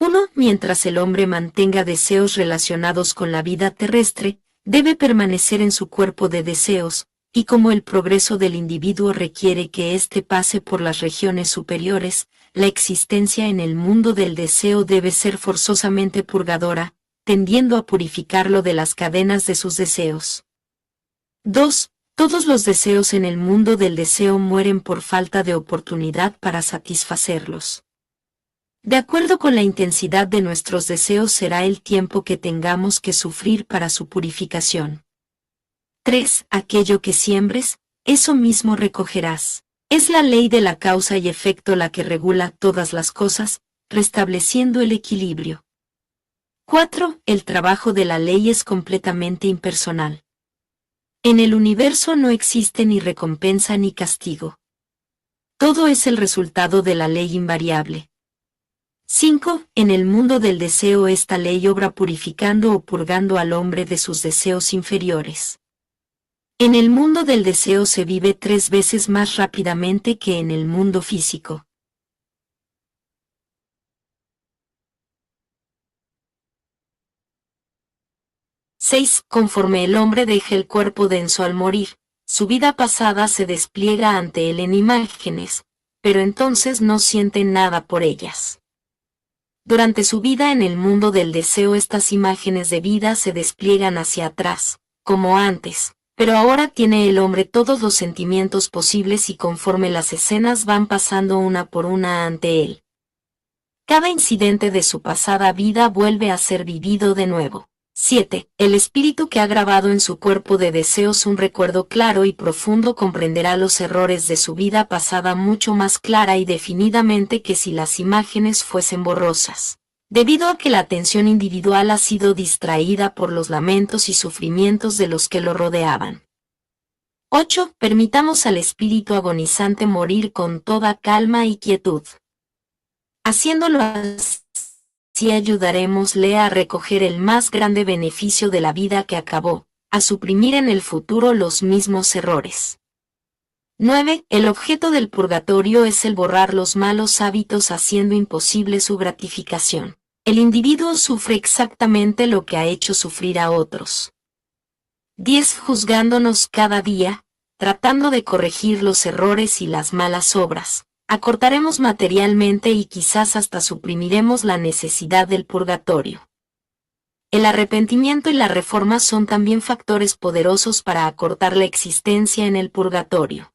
1. Mientras el hombre mantenga deseos relacionados con la vida terrestre, debe permanecer en su cuerpo de deseos, y como el progreso del individuo requiere que éste pase por las regiones superiores, la existencia en el mundo del deseo debe ser forzosamente purgadora, tendiendo a purificarlo de las cadenas de sus deseos. 2. Todos los deseos en el mundo del deseo mueren por falta de oportunidad para satisfacerlos. De acuerdo con la intensidad de nuestros deseos será el tiempo que tengamos que sufrir para su purificación. 3. Aquello que siembres, eso mismo recogerás. Es la ley de la causa y efecto la que regula todas las cosas, restableciendo el equilibrio. 4. El trabajo de la ley es completamente impersonal. En el universo no existe ni recompensa ni castigo. Todo es el resultado de la ley invariable. 5. En el mundo del deseo esta ley obra purificando o purgando al hombre de sus deseos inferiores. En el mundo del deseo se vive 3 veces más rápidamente que en el mundo físico. Conforme el hombre deja el cuerpo denso al morir, su vida pasada se despliega ante él en imágenes, pero entonces no siente nada por ellas. Durante su vida en el mundo del deseo estas imágenes de vida se despliegan hacia atrás, como antes, pero ahora tiene el hombre todos los sentimientos posibles y conforme las escenas van pasando una por una ante él. Cada incidente de su pasada vida vuelve a ser vivido de nuevo. 7. El espíritu que ha grabado en su cuerpo de deseos un recuerdo claro y profundo comprenderá los errores de su vida pasada mucho más clara y definidamente que si las imágenes fuesen borrosas, debido a que la atención individual ha sido distraída por los lamentos y sufrimientos de los que lo rodeaban. 8. Permitamos al espíritu agonizante morir con toda calma y quietud. Haciéndolo así ayudarémosle a recoger el más grande beneficio de la vida que acabó, a suprimir en el futuro los mismos errores. 9. El objeto del purgatorio es el borrar los malos hábitos haciendo imposible su gratificación. El individuo sufre exactamente lo que ha hecho sufrir a otros. 10. Juzgándonos cada día, tratando de corregir los errores y las malas obras, acortaremos materialmente y quizás hasta suprimiremos la necesidad del purgatorio. El arrepentimiento y la reforma son también factores poderosos para acortar la existencia en el purgatorio.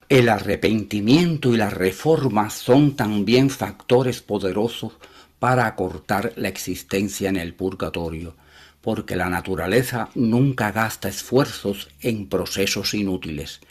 El arrepentimiento y la reforma son también factores poderosos para acortar la existencia en el purgatorio, porque la naturaleza nunca gasta esfuerzos en procesos inútiles.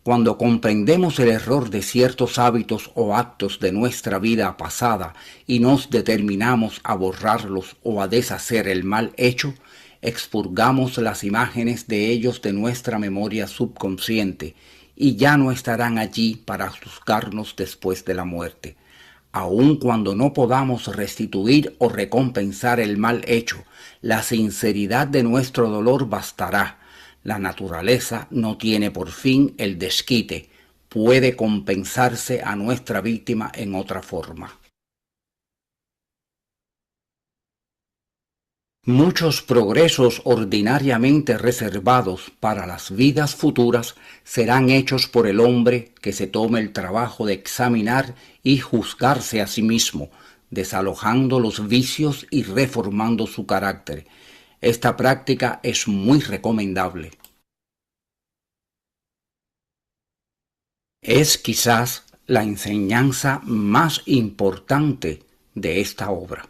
Cuando comprendemos el error de ciertos hábitos o actos de nuestra vida pasada y nos determinamos a borrarlos o a deshacer el mal hecho, expurgamos las imágenes de ellos de nuestra memoria subconsciente y ya no estarán allí para juzgarnos después de la muerte. Aun cuando no podamos restituir o recompensar el mal hecho, la sinceridad de nuestro dolor bastará. La naturaleza no tiene por fin el desquite, puede compensarse a nuestra víctima en otra forma. Muchos progresos ordinariamente reservados para las vidas futuras serán hechos por el hombre que se tome el trabajo de examinar y juzgarse a sí mismo, desalojando los vicios y reformando su carácter. Esta práctica es muy recomendable. Es quizás la enseñanza más importante de esta obra.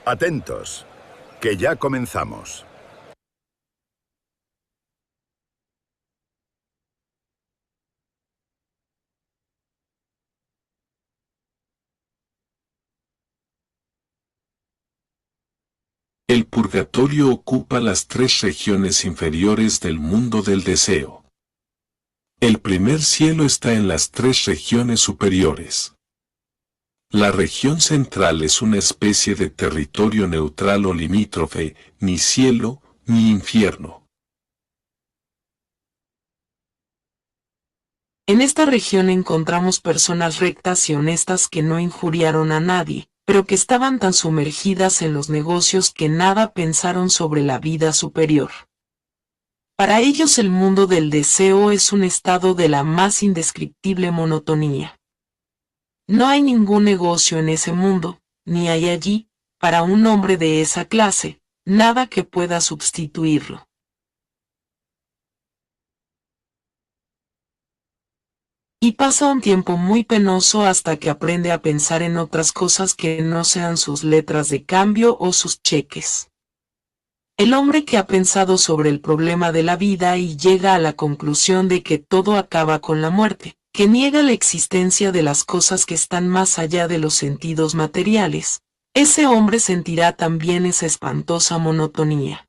Atentos, que ya comenzamos. El purgatorio ocupa las 3 regiones inferiores del mundo del deseo. El primer cielo está en las 3 regiones superiores. La región central es una especie de territorio neutral o limítrofe, ni cielo, ni infierno. En esta región encontramos personas rectas y honestas que no injuriaron a nadie, pero que estaban tan sumergidas en los negocios que nada pensaron sobre la vida superior. Para ellos el mundo del deseo es un estado de la más indescriptible monotonía. No hay ningún negocio en ese mundo, ni hay allí, para un hombre de esa clase, nada que pueda sustituirlo. Y pasa un tiempo muy penoso hasta que aprende a pensar en otras cosas que no sean sus letras de cambio o sus cheques. El hombre que ha pensado sobre el problema de la vida y llega a la conclusión de que todo acaba con la muerte, que niega la existencia de las cosas que están más allá de los sentidos materiales, ese hombre sentirá también esa espantosa monotonía.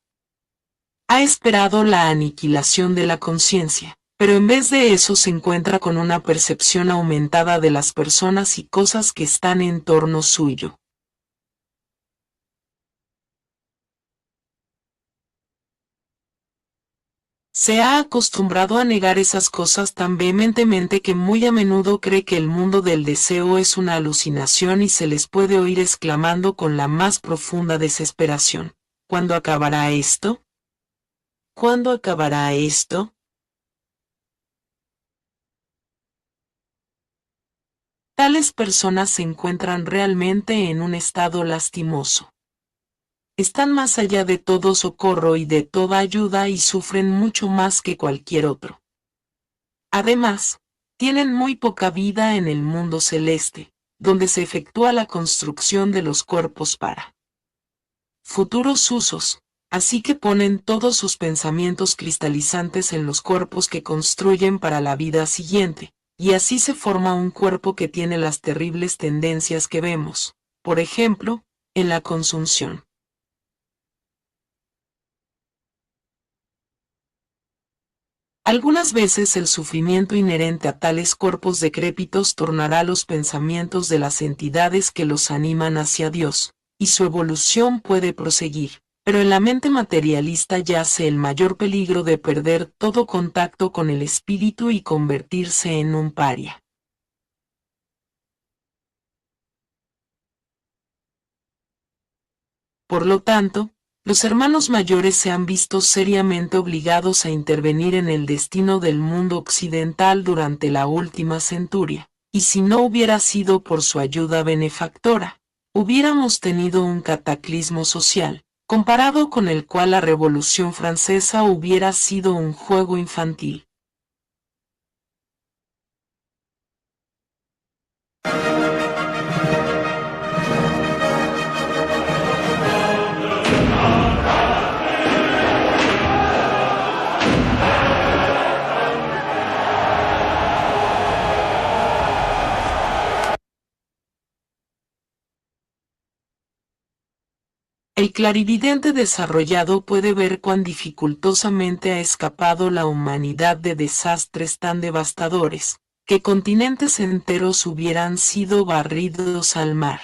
Ha esperado la aniquilación de la conciencia, pero en vez de eso se encuentra con una percepción aumentada de las personas y cosas que están en torno suyo. Se ha acostumbrado a negar esas cosas tan vehementemente que muy a menudo cree que el mundo del deseo es una alucinación y se les puede oír exclamando con la más profunda desesperación: ¿cuándo acabará esto? ¿Cuándo acabará esto? Tales personas se encuentran realmente en un estado lastimoso. Están más allá de todo socorro y de toda ayuda y sufren mucho más que cualquier otro. Además, tienen muy poca vida en el mundo celeste, donde se efectúa la construcción de los cuerpos para futuros usos, así que ponen todos sus pensamientos cristalizantes en los cuerpos que construyen para la vida siguiente, y así se forma un cuerpo que tiene las terribles tendencias que vemos, por ejemplo, en la consunción. Algunas veces el sufrimiento inherente a tales cuerpos decrépitos tornará los pensamientos de las entidades que los animan hacia Dios, y su evolución puede proseguir, pero en la mente materialista yace el mayor peligro de perder todo contacto con el espíritu y convertirse en un paria. Por lo tanto, los hermanos mayores se han visto seriamente obligados a intervenir en el destino del mundo occidental durante la última centuria, y si no hubiera sido por su ayuda benefactora, hubiéramos tenido un cataclismo social, comparado con el cual la Revolución Francesa hubiera sido un juego infantil. El clarividente desarrollado puede ver cuán dificultosamente ha escapado la humanidad de desastres tan devastadores, que continentes enteros hubieran sido barridos al mar.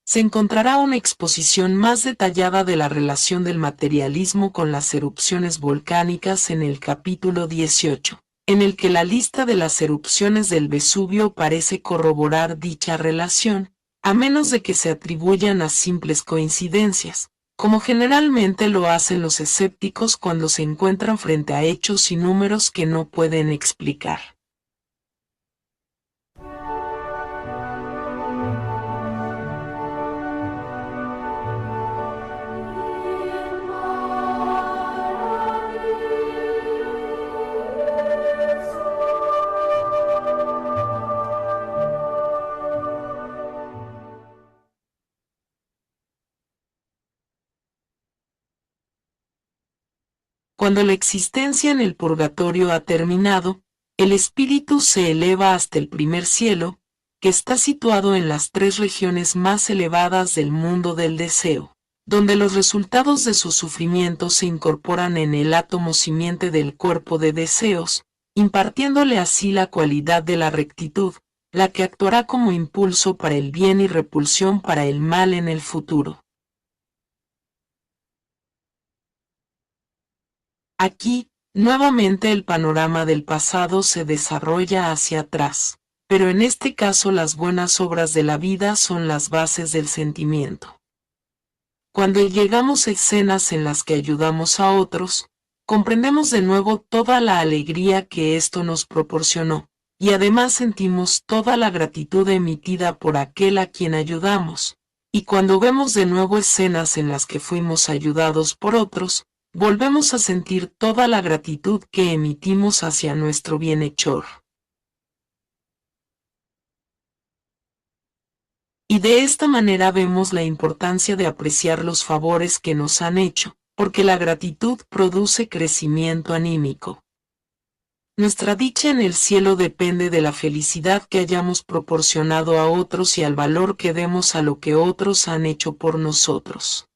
Se encontrará una exposición más detallada de la relación del materialismo con las erupciones volcánicas en el capítulo 18, en el que la lista de las erupciones del Vesubio parece corroborar dicha relación, a menos de que se atribuyan a simples coincidencias, como generalmente lo hacen los escépticos cuando se encuentran frente a hechos y números que no pueden explicar. Cuando la existencia en el purgatorio ha terminado, el espíritu se eleva hasta el primer cielo, que está situado en las 3 regiones más elevadas del mundo del deseo, donde los resultados de sus sufrimientos se incorporan en el átomo simiente del cuerpo de deseos, impartiéndole así la cualidad de la rectitud, la que actuará como impulso para el bien y repulsión para el mal en el futuro. Aquí, nuevamente el panorama del pasado se desarrolla hacia atrás, pero en este caso las buenas obras de la vida son las bases del sentimiento. Cuando llegamos a escenas en las que ayudamos a otros, comprendemos de nuevo toda la alegría que esto nos proporcionó, y además sentimos toda la gratitud emitida por aquel a quien ayudamos. Y cuando vemos de nuevo escenas en las que fuimos ayudados por otros, volvemos a sentir toda la gratitud que emitimos hacia nuestro bienhechor. Y de esta manera vemos la importancia de apreciar los favores que nos han hecho, porque la gratitud produce crecimiento anímico. Nuestra dicha en el cielo depende de la felicidad que hayamos proporcionado a otros y al valor que demos a lo que otros han hecho por nosotros.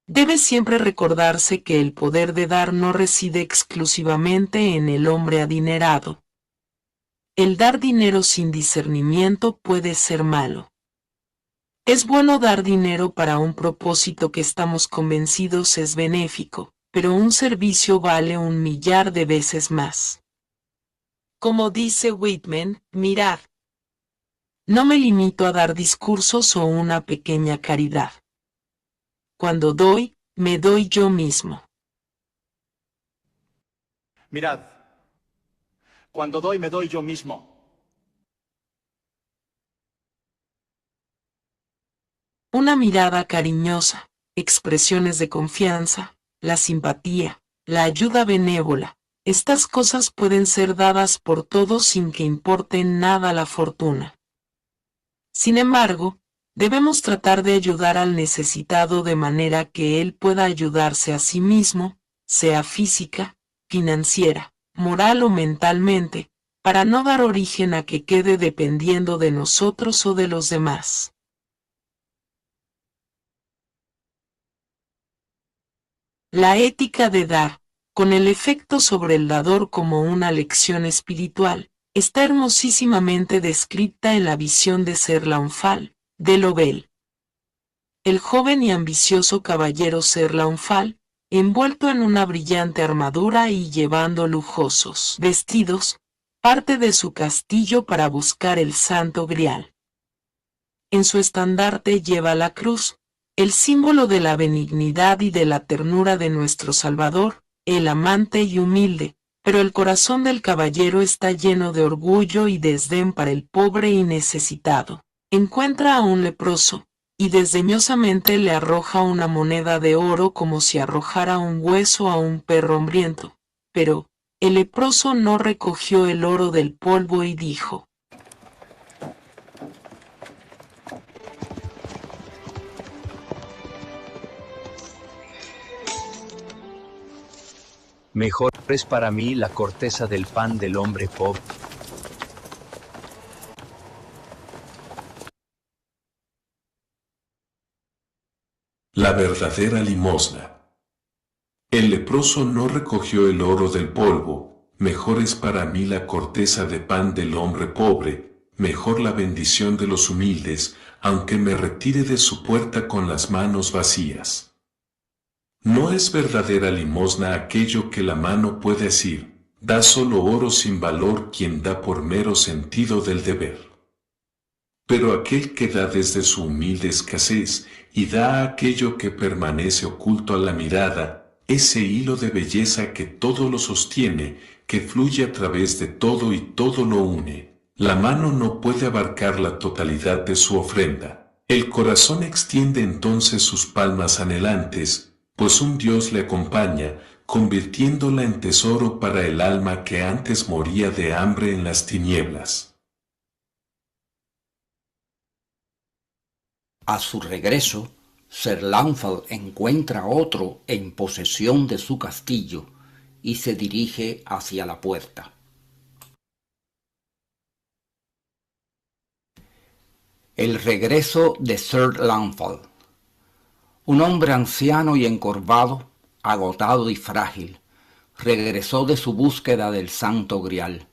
Debe siempre recordarse que el poder de dar no reside exclusivamente en el hombre adinerado. El dar dinero sin discernimiento puede ser malo. Es bueno dar dinero para un propósito que estamos convencidos es benéfico, pero un servicio vale 1.000.000 de veces más. Como dice Whitman, mirad. No me limito a dar discursos o una pequeña caridad. Cuando doy, me doy yo mismo. Mirad, cuando doy me doy yo mismo. Una mirada cariñosa, expresiones de confianza, la simpatía, la ayuda benévola, estas cosas pueden ser dadas por todos sin que importe nada la fortuna. Sin embargo, debemos tratar de ayudar al necesitado de manera que él pueda ayudarse a sí mismo, sea física, financiera, moral o mentalmente, para no dar origen a que quede dependiendo de nosotros o de los demás. La ética de dar, con el efecto sobre el dador como una lección espiritual, está hermosísimamente descrita en la visión de Sir Launfal, de Lovell. El joven y ambicioso caballero Sir Launfal, envuelto en una brillante armadura y llevando lujosos vestidos, parte de su castillo para buscar el Santo Grial. En su estandarte lleva la cruz, el símbolo de la benignidad y de la ternura de nuestro Salvador, el amante y humilde, pero el corazón del caballero está lleno de orgullo y desdén para el pobre y necesitado. Encuentra a un leproso, y desdeñosamente le arroja una moneda de oro como si arrojara un hueso a un perro hambriento. Pero el leproso no recogió el oro del polvo y dijo: Mejor es para mí la corteza del pan del hombre pobre. La verdadera limosna. El leproso no recogió el oro del polvo, mejor es para mí la corteza de pan del hombre pobre, mejor la bendición de los humildes, aunque me retire de su puerta con las manos vacías. No es verdadera limosna aquello que la mano puede decir, da solo oro sin valor quien da por mero sentido del deber. Pero aquel que da desde su humilde escasez y da aquello que permanece oculto a la mirada, ese hilo de belleza que todo lo sostiene, que fluye a través de todo y todo lo une. La mano no puede abarcar la totalidad de su ofrenda. El corazón extiende entonces sus palmas anhelantes, pues un Dios le acompaña, convirtiéndola en tesoro para el alma que antes moría de hambre en las tinieblas. A su regreso, Sir Launfal encuentra a otro en posesión de su castillo y se dirige hacia la puerta. El regreso de Sir Launfal. Un hombre anciano y encorvado, agotado y frágil, regresó de su búsqueda del Santo Grial.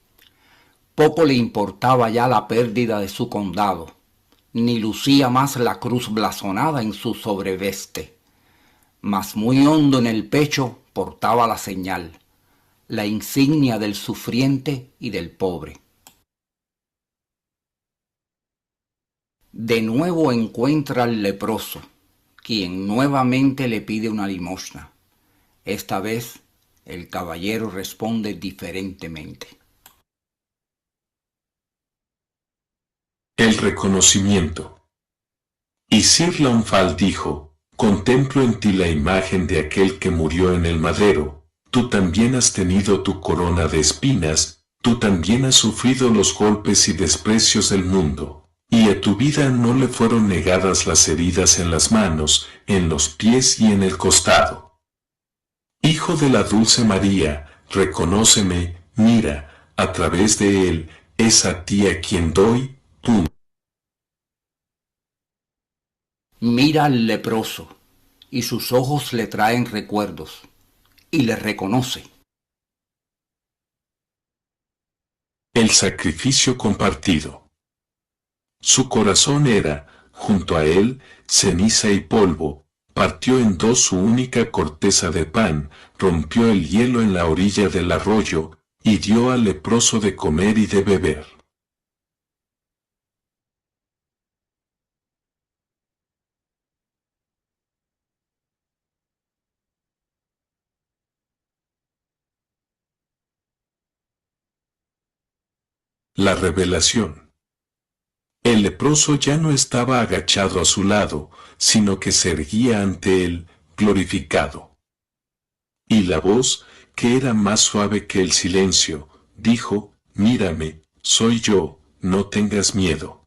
Poco le importaba ya la pérdida de su condado, ni lucía más la cruz blasonada en su sobreveste, mas muy hondo en el pecho portaba la señal, la insignia del sufriente y del pobre. De nuevo encuentra al leproso, quien nuevamente le pide una limosna. Esta vez el caballero responde diferentemente. El reconocimiento. Y Sir Launfal dijo: contemplo en ti la imagen de aquel que murió en el madero. Tú también has tenido tu corona de espinas, tú también has sufrido los golpes y desprecios del mundo, y a tu vida no le fueron negadas las heridas en las manos, en los pies y en el costado. Hijo de la dulce María, reconóceme, mira, a través de él, es a ti a quien doy, tú. Mira al leproso, y sus ojos le traen recuerdos, y le reconoce. El sacrificio compartido. Su corazón era, junto a él, ceniza y polvo. Partió en dos su única corteza de pan, rompió el hielo en la orilla del arroyo, y dio al leproso de comer y de beber. La revelación. El leproso ya no estaba agachado a su lado, sino que se erguía ante él, glorificado. Y la voz, que era más suave que el silencio, dijo: mírame, soy yo, no tengas miedo.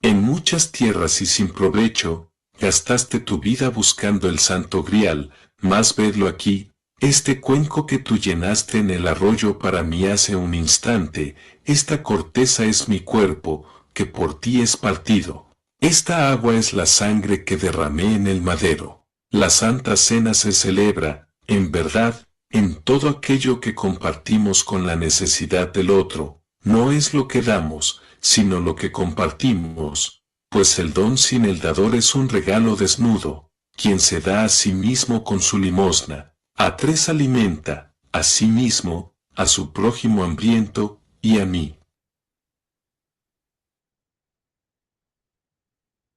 En muchas tierras y sin provecho, gastaste tu vida buscando el Santo Grial, mas vedlo aquí, este cuenco que tú llenaste en el arroyo para mí hace un instante, esta corteza es mi cuerpo, que por ti es partido. Esta agua es la sangre que derramé en el madero. La Santa Cena se celebra, en verdad, en todo aquello que compartimos con la necesidad del otro. No es lo que damos, sino lo que compartimos, pues el don sin el dador es un regalo desnudo. Quien se da a sí mismo con su limosna, a tres alimenta, a sí mismo, a su prójimo hambriento, y a mí.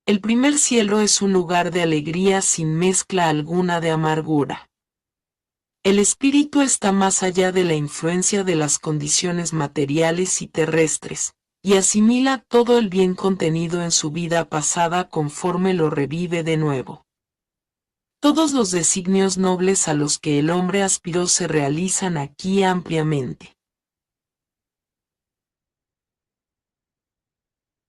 El primer cielo es un lugar de alegría sin mezcla alguna de amargura. El espíritu está más allá de la influencia de las condiciones materiales y terrestres, y asimila todo el bien contenido en su vida pasada conforme lo revive de nuevo. Todos los designios nobles a los que el hombre aspiró se realizan aquí ampliamente.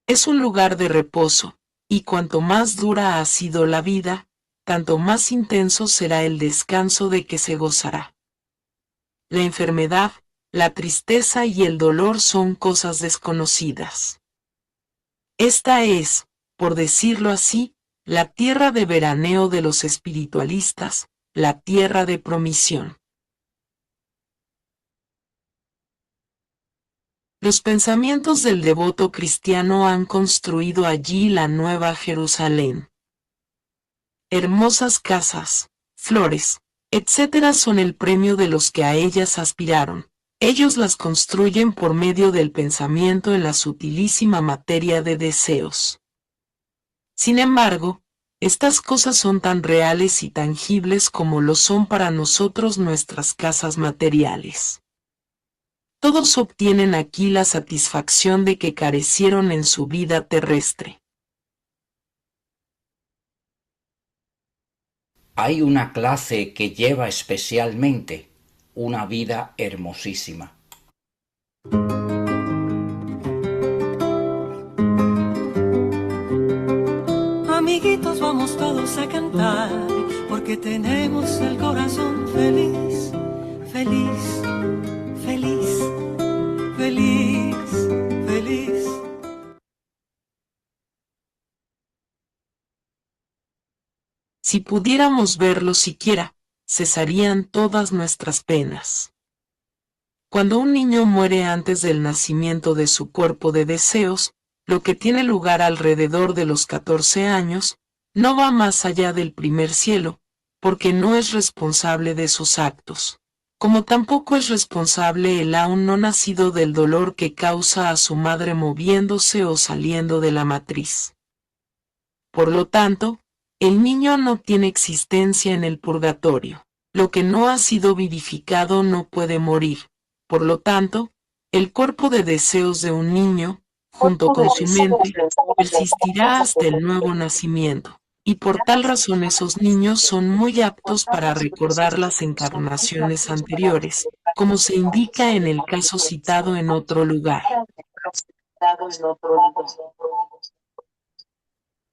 Es un lugar de reposo, y cuanto más dura ha sido la vida, tanto más intenso será el descanso de que se gozará. La enfermedad, la tristeza y el dolor son cosas desconocidas. Esta es, por decirlo así, la tierra de veraneo de los espiritualistas, la tierra de promisión. Los pensamientos del devoto cristiano han construido allí la Nueva Jerusalén. Hermosas casas, flores, etc. son el premio de los que a ellas aspiraron. Ellos las construyen por medio del pensamiento en la sutilísima materia de deseos. Sin embargo, estas cosas son tan reales y tangibles como lo son para nosotros nuestras casas materiales. Todos obtienen aquí la satisfacción de que carecieron en su vida terrestre. Hay una clase que lleva especialmente una vida hermosísima. Amiguitos, vamos todos a cantar, porque tenemos el corazón feliz, feliz, feliz, feliz, feliz. Si pudiéramos verlo siquiera, cesarían todas nuestras penas. Cuando un niño muere antes del nacimiento de su cuerpo de deseos, lo que tiene lugar alrededor de los 14 años, no va más allá del primer cielo, porque no es responsable de sus actos, como tampoco es responsable el aún no nacido del dolor que causa a su madre moviéndose o saliendo de la matriz. Por lo tanto, el niño no tiene existencia en el purgatorio. Lo que no ha sido vivificado no puede morir. Por lo tanto, el cuerpo de deseos de un niño, junto con su mente, persistirá hasta el nuevo nacimiento. Y por tal razón esos niños son muy aptos para recordar las encarnaciones anteriores, como se indica en el caso citado en otro lugar.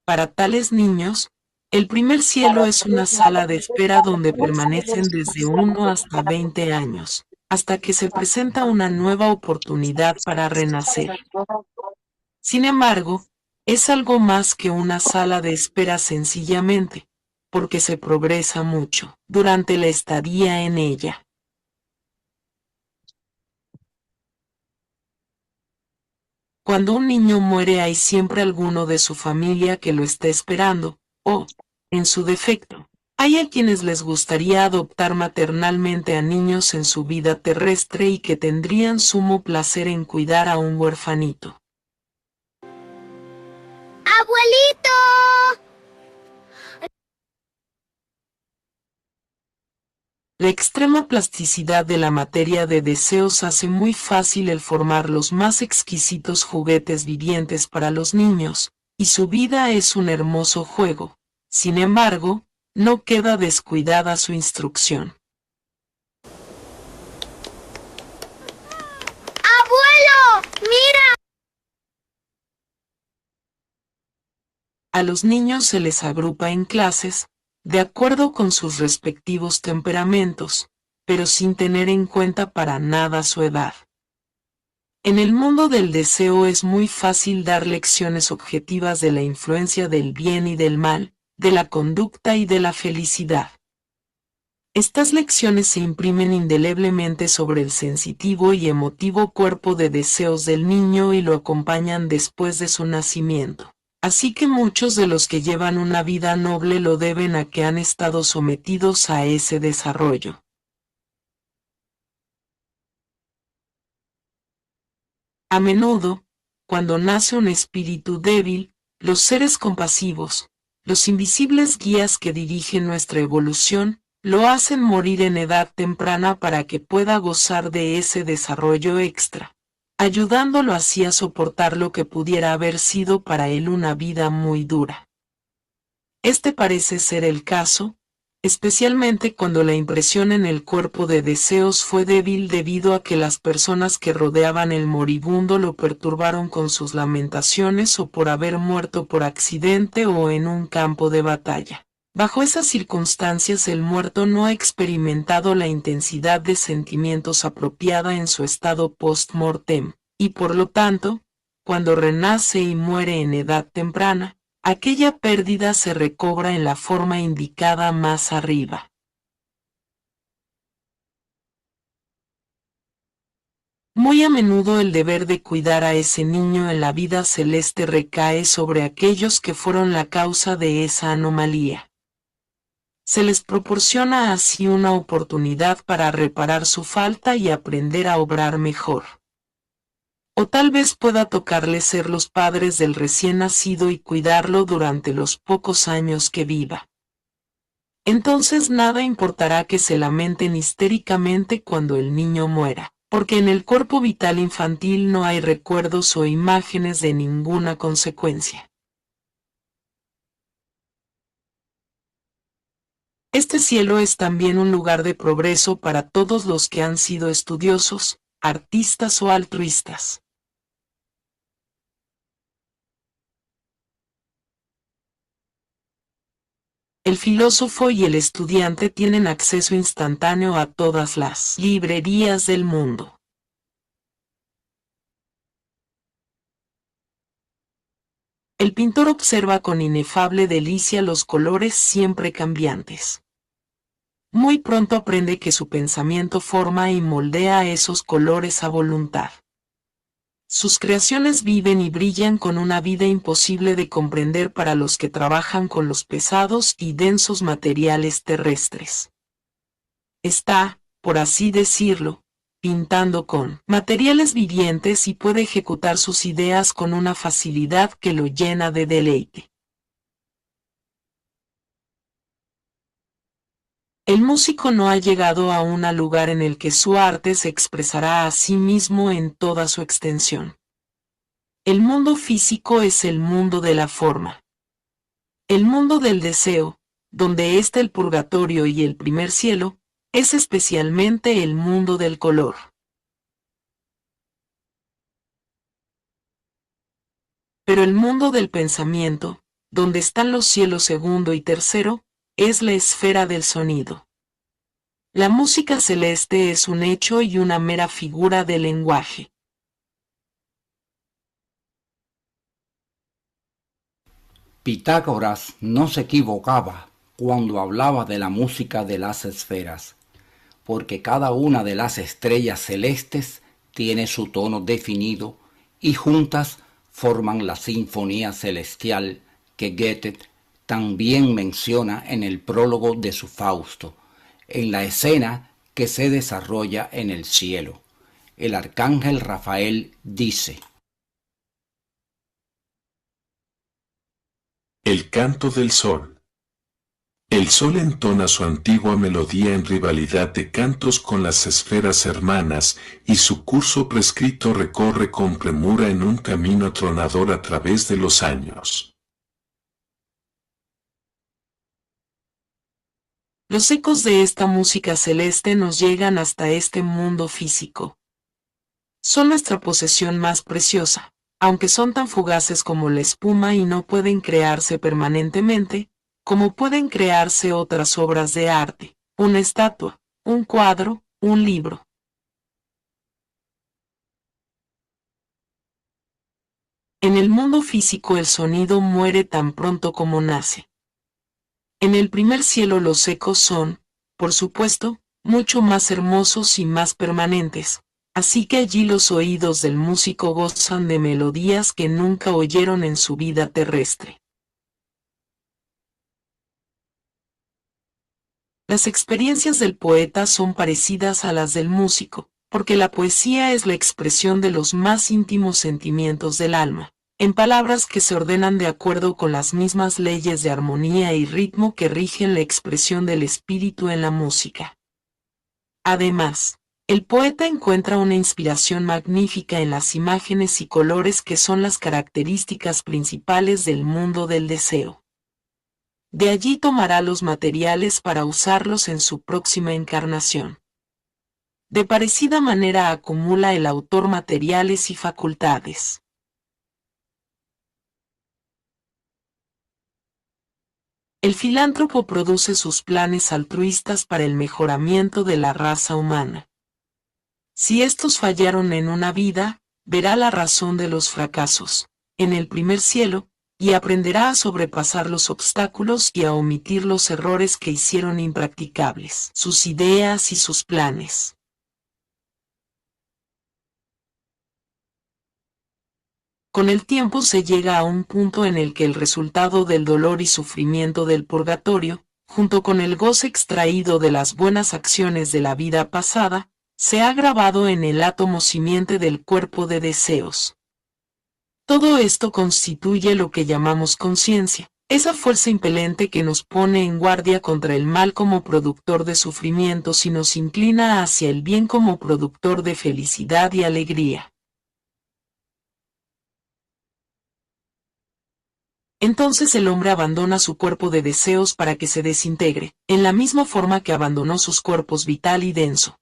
Para tales niños, el primer cielo es una sala de espera donde permanecen desde 1 hasta 20 años, hasta que se presenta una nueva oportunidad para renacer. Sin embargo, es algo más que una sala de espera sencillamente, porque se progresa mucho durante la estadía en ella. Cuando un niño muere hay siempre alguno de su familia que lo está esperando, o, en su defecto, hay a quienes les gustaría adoptar maternalmente a niños en su vida terrestre y que tendrían sumo placer en cuidar a un huerfanito. ¡Abuelito! La extrema plasticidad de la materia de deseos hace muy fácil el formar los más exquisitos juguetes vivientes para los niños, y su vida es un hermoso juego. Sin embargo, no queda descuidada su instrucción. ¡Abuelo! ¡Mira! A los niños se les agrupa en clases, de acuerdo con sus respectivos temperamentos, pero sin tener en cuenta para nada su edad. En el mundo del deseo es muy fácil dar lecciones objetivas de la influencia del bien y del mal, de la conducta y de la felicidad. Estas lecciones se imprimen indeleblemente sobre el sensitivo y emotivo cuerpo de deseos del niño y lo acompañan después de su nacimiento. Así que muchos de los que llevan una vida noble lo deben a que han estado sometidos a ese desarrollo. A menudo, cuando nace un espíritu débil, los seres compasivos, los invisibles guías que dirigen nuestra evolución, lo hacen morir en edad temprana para que pueda gozar de ese desarrollo extra, ayudándolo así a soportar lo que pudiera haber sido para él una vida muy dura. Este parece ser el caso, especialmente cuando la impresión en el cuerpo de deseos fue débil debido a que las personas que rodeaban el moribundo lo perturbaron con sus lamentaciones o por haber muerto por accidente o en un campo de batalla. Bajo esas circunstancias el muerto no ha experimentado la intensidad de sentimientos apropiada en su estado post-mortem, y por lo tanto, cuando renace y muere en edad temprana, aquella pérdida se recobra en la forma indicada más arriba. Muy a menudo el deber de cuidar a ese niño en la vida celeste recae sobre aquellos que fueron la causa de esa anomalía. Se les proporciona así una oportunidad para reparar su falta y aprender a obrar mejor. O tal vez pueda tocarles ser los padres del recién nacido y cuidarlo durante los pocos años que viva. Entonces nada importará que se lamenten histéricamente cuando el niño muera, porque en el cuerpo vital infantil no hay recuerdos o imágenes de ninguna consecuencia. Este cielo es también un lugar de progreso para todos los que han sido estudiosos, artistas o altruistas. El filósofo y el estudiante tienen acceso instantáneo a todas las librerías del mundo. El pintor observa con inefable delicia los colores siempre cambiantes. muy pronto aprende que su pensamiento forma y moldea esos colores a voluntad. Sus creaciones viven y brillan con una vida imposible de comprender para los que trabajan con los pesados y densos materiales terrestres. Está, por así decirlo, pintando con materiales vivientes y puede ejecutar sus ideas con una facilidad que lo llena de deleite. El músico no ha llegado a un lugar en el que su arte se expresará a sí mismo en toda su extensión. El mundo físico es el mundo de la forma. El mundo del deseo, donde está el purgatorio y el primer cielo, es especialmente el mundo del color. Pero el mundo del pensamiento, donde están los cielos segundo y tercero, es la esfera del sonido. La música celeste es un hecho y una mera figura del lenguaje. Pitágoras no se equivocaba cuando hablaba de la música de las esferas, porque cada una de las estrellas celestes tiene su tono definido y juntas forman la sinfonía celestial que Goethe también menciona en el prólogo de su Fausto, en la escena que se desarrolla en el cielo. El arcángel Rafael dice: El canto del sol. El sol entona su antigua melodía en rivalidad de cantos con las esferas hermanas, y su curso prescrito recorre con premura en un camino atronador a través de los años. Los ecos de esta música celeste nos llegan hasta este mundo físico. Son nuestra posesión más preciosa, aunque son tan fugaces como la espuma y no pueden crearse permanentemente, como pueden crearse otras obras de arte, una estatua, un cuadro, un libro. En el mundo físico el sonido muere tan pronto como nace. En el primer cielo los ecos son, por supuesto, mucho más hermosos y más permanentes, así que allí los oídos del músico gozan de melodías que nunca oyeron en su vida terrestre. Las experiencias del poeta son parecidas a las del músico, porque la poesía es la expresión de los más íntimos sentimientos del alma, en palabras que se ordenan de acuerdo con las mismas leyes de armonía y ritmo que rigen la expresión del espíritu en la música. Además, el poeta encuentra una inspiración magnífica en las imágenes y colores que son las características principales del mundo del deseo. De allí tomará los materiales para usarlos en su próxima encarnación. De parecida manera acumula el autor materiales y facultades. El filántropo produce sus planes altruistas para el mejoramiento de la raza humana. Si estos fallaron en una vida, verá la razón de los fracasos, en el primer cielo, y aprenderá a sobrepasar los obstáculos y a omitir los errores que hicieron impracticables sus ideas y sus planes. Con el tiempo se llega a un punto en el que el resultado del dolor y sufrimiento del purgatorio, junto con el goce extraído de las buenas acciones de la vida pasada, se ha grabado en el átomo simiente del cuerpo de deseos. Todo esto constituye lo que llamamos conciencia, esa fuerza impelente que nos pone en guardia contra el mal como productor de sufrimientos y nos inclina hacia el bien como productor de felicidad y alegría. Entonces el hombre abandona su cuerpo de deseos para que se desintegre, en la misma forma que abandonó sus cuerpos vital y denso.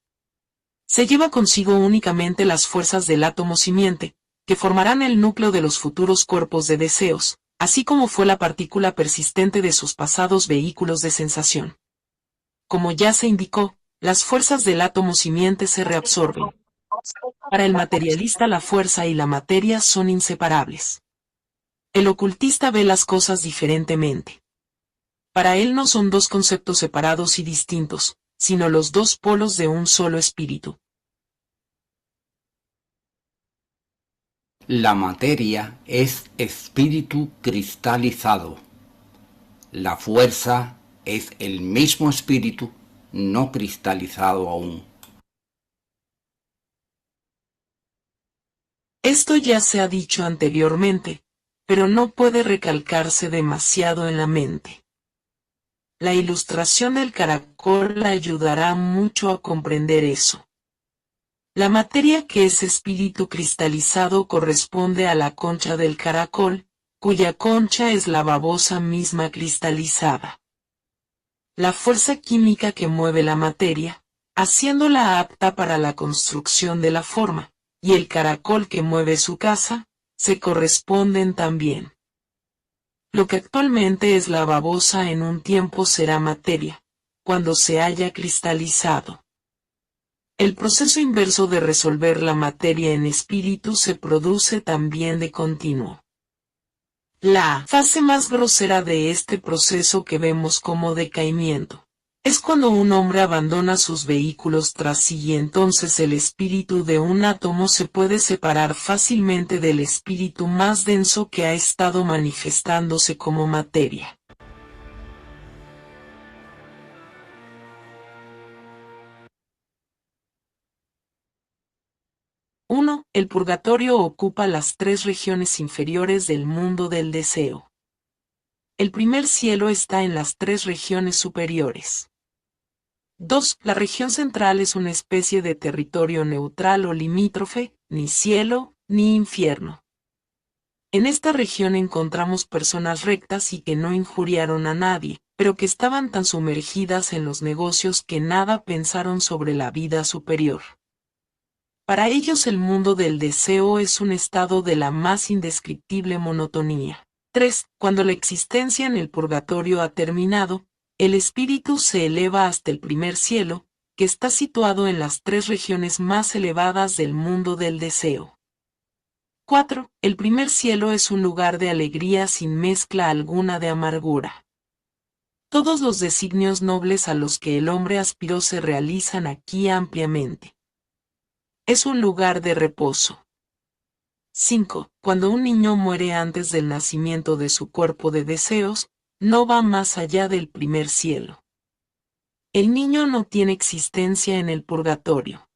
Se lleva consigo únicamente las fuerzas del átomo simiente, que formarán el núcleo de los futuros cuerpos de deseos, así como fue la partícula persistente de sus pasados vehículos de sensación. Como ya se indicó, las fuerzas del átomo simiente se reabsorben. Para el materialista la fuerza y la materia son inseparables. El ocultista ve las cosas diferentemente. Para él no son dos conceptos separados y distintos, sino los dos polos de un solo espíritu. La materia es espíritu cristalizado. La fuerza es el mismo espíritu no cristalizado aún. Esto ya se ha dicho anteriormente, pero no puede recalcarse demasiado en la mente. La ilustración del caracol ayudará mucho a comprender eso. La materia que es espíritu cristalizado corresponde a la concha del caracol, cuya concha es la babosa misma cristalizada. La fuerza química que mueve la materia, haciéndola apta para la construcción de la forma, y el caracol que mueve su casa, se corresponden también. Lo que actualmente es la babosa en un tiempo será materia, cuando se haya cristalizado. El proceso inverso de resolver la materia en espíritu se produce también de continuo. La fase más grosera de este proceso que vemos como decaimiento es cuando un hombre abandona sus vehículos tras sí y entonces el espíritu de un átomo se puede separar fácilmente del espíritu más denso que ha estado manifestándose como materia. El purgatorio ocupa las tres regiones inferiores del mundo del deseo. El primer cielo está en las tres regiones superiores. 2. La región central es una especie de territorio neutral o limítrofe, ni cielo, ni infierno. En esta región encontramos personas rectas y que no injuriaron a nadie, pero que estaban tan sumergidas en los negocios que nada pensaron sobre la vida superior. Para ellos el mundo del deseo es un estado de la más indescriptible monotonía. 3. Cuando la existencia en el purgatorio ha terminado, el espíritu se eleva hasta el primer cielo, que está situado en las tres regiones más elevadas del mundo del deseo. 4. El primer cielo es un lugar de alegría sin mezcla alguna de amargura. Todos los designios nobles a los que el hombre aspiró se realizan aquí ampliamente. Es un lugar de reposo. 5. Cuando un niño muere antes del nacimiento de su cuerpo de deseos, no va más allá del primer cielo. El niño no tiene existencia en el purgatorio.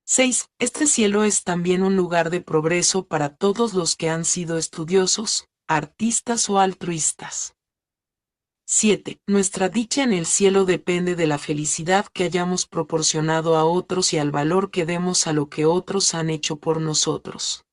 6. Este cielo es también un lugar de progreso para todos los que han sido estudiosos, artistas o altruistas. 7. Nuestra dicha en el cielo depende de la felicidad que hayamos proporcionado a otros y al valor que demos a lo que otros han hecho por nosotros.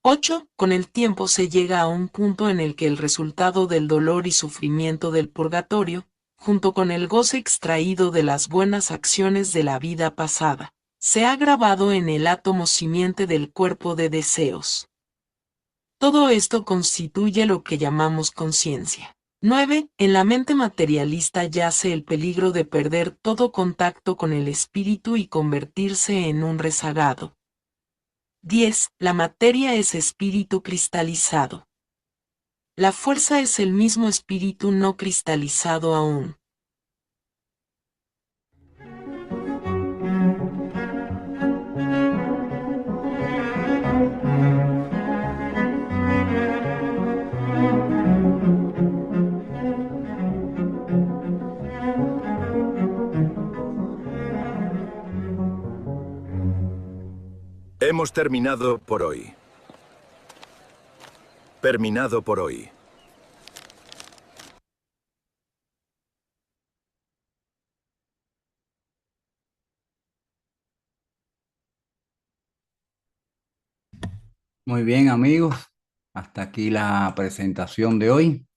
8. Con el tiempo se llega a un punto en el que el resultado del dolor y sufrimiento del purgatorio, junto con el goce extraído de las buenas acciones de la vida pasada, se ha grabado en el átomo simiente del cuerpo de deseos. Todo esto constituye lo que llamamos conciencia. 9. En la mente materialista yace el peligro de perder todo contacto con el espíritu y convertirse en un rezagado. 10. La materia es espíritu cristalizado. La fuerza es el mismo espíritu no cristalizado aún. Hemos terminado por hoy. Terminado por hoy. Muy bien, amigos. Hasta aquí la presentación de hoy.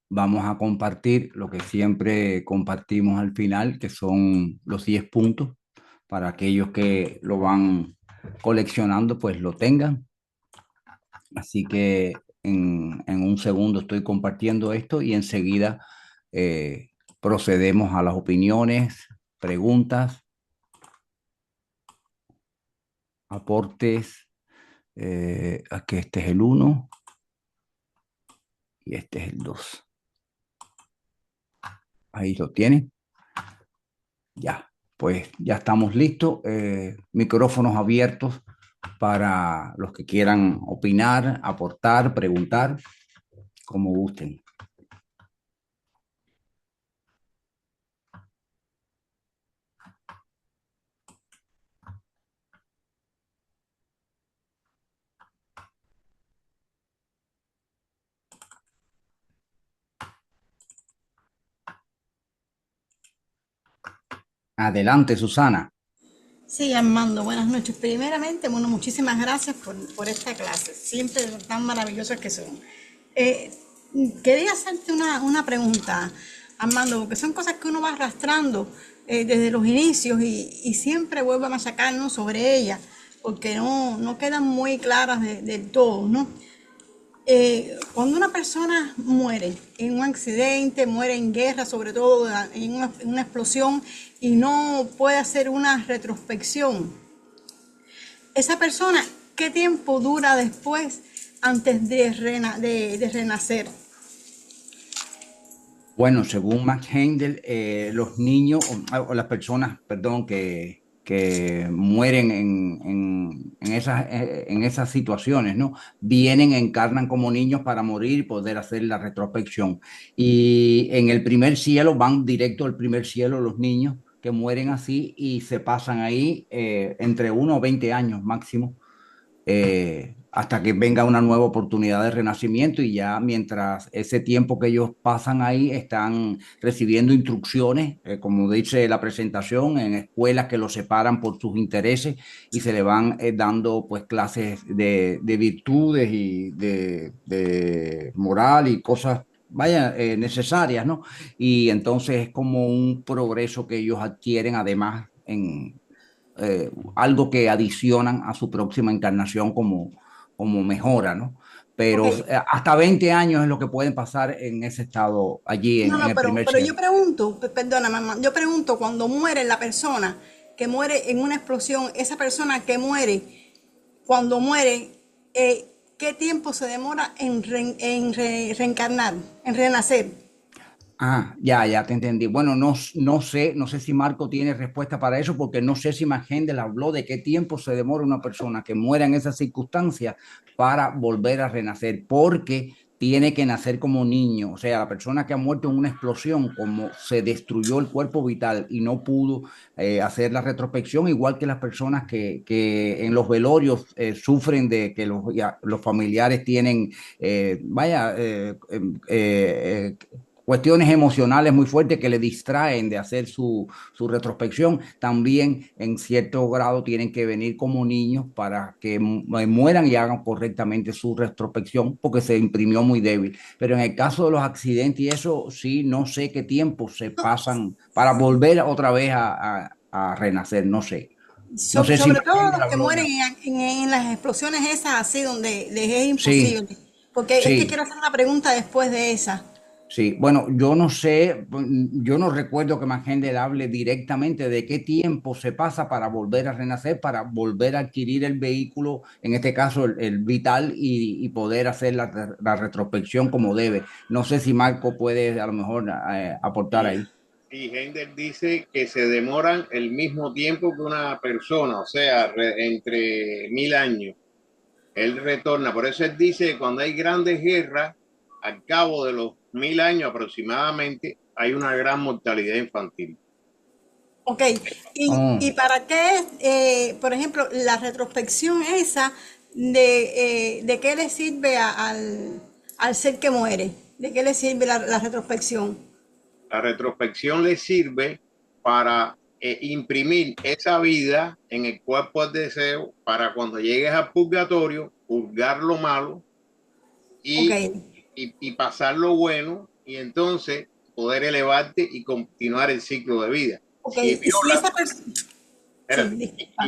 Vamos a compartir lo que siempre compartimos al final, que son los 10 puntos, para aquellos que lo van coleccionando, pues lo tengan. Así que en un segundo estoy compartiendo esto y enseguida procedemos a las opiniones, preguntas, aportes. Aquí este es el 1 y este es el 2. Ahí lo tiene. Ya, pues ya estamos listos. Micrófonos abiertos para los que quieran opinar, aportar, preguntar, como gusten. Adelante, Susana. Sí, Armando, buenas noches. Primeramente, bueno, muchísimas gracias por esta clase, siempre tan maravillosas que son. Eh, Quería hacerte una pregunta, Armando, porque son cosas que uno va arrastrando desde los inicios y siempre vuelve a machacarnos sobre ellas, porque no quedan muy claras del todo, ¿no? Cuando una persona muere en un accidente, muere en guerra, sobre todo en una explosión, y no puede hacer una retrospección, esa persona, ¿qué tiempo dura después antes de renacer? Bueno, según Max Heindel, los niños o las personas, perdón, que mueren en esas situaciones, ¿no? Vienen, encarnan como niños para morir y poder hacer la retrospección. Y en el primer cielo van directo al primer cielo los niños que mueren así y se pasan ahí entre 1 o 20 años máximo hasta que venga una nueva oportunidad de renacimiento y ya mientras ese tiempo que ellos pasan ahí están recibiendo instrucciones, como dice la presentación, en escuelas que los separan por sus intereses y se le van dando pues clases de virtudes y de moral y cosas vaya, necesarias, ¿no? Y entonces es como un progreso que ellos adquieren además algo que adicionan a su próxima encarnación como mejora, ¿no? Ok, Pero hasta 20 años es lo que pueden pasar en ese estado allí no, en no, el primer pero yo cielo. pregunto, perdona, mamá, yo pregunto cuando muere la persona que muere en una explosión, esa persona que muere, cuando muere, ¿qué tiempo se demora reencarnar, en renacer? Ah, ya te entendí. Bueno, no sé si Marco tiene respuesta para eso, porque no sé si Magendel habló de qué tiempo se demora una persona que muera en esas circunstancias para volver a renacer, porque tiene que nacer como niño. O sea, la persona que ha muerto en una explosión, como se destruyó el cuerpo vital y no pudo hacer la retrospección, igual que las personas que en los velorios sufren de que los familiares tienen, vaya, cuestiones emocionales muy fuertes que le distraen de hacer su retrospección, también en cierto grado tienen que venir como niños para que mueran y hagan correctamente su retrospección porque se imprimió muy débil. Pero en el caso de los accidentes y eso, sí, no sé qué tiempo se No, pasan para volver otra vez a renacer, no sé. No sé si sobre todo Magdalena los que habló mueren de... en las explosiones esas así donde les es Sí, imposible. Porque es que sí. quiero hacer una pregunta después de esa. Sí, bueno, yo no sé, yo no recuerdo que Magender hable directamente de qué tiempo se pasa para volver a renacer, para volver a adquirir el vehículo, en este caso el vital, y poder hacer la retrospección como debe. No sé si Marco puede a lo mejor aportar Y, ahí. y Hender dice que se demoran el mismo tiempo que una persona, o sea, entre 1000 años. Él retorna, por eso él dice que cuando hay grandes guerras, al cabo de los 1000 años aproximadamente, hay una gran mortalidad infantil. Ok, y Oh. para qué, por ejemplo, la retrospección esa de qué le sirve al ser que muere? ¿De qué le sirve la retrospección? La retrospección le sirve para imprimir esa vida en el cuerpo del deseo para cuando llegues al purgatorio, purgar lo malo Ok, y, y pasar lo bueno y entonces poder elevarte y continuar el ciclo de vida. ok, Si y si violas, esa persona, sí, espérate, disculpa.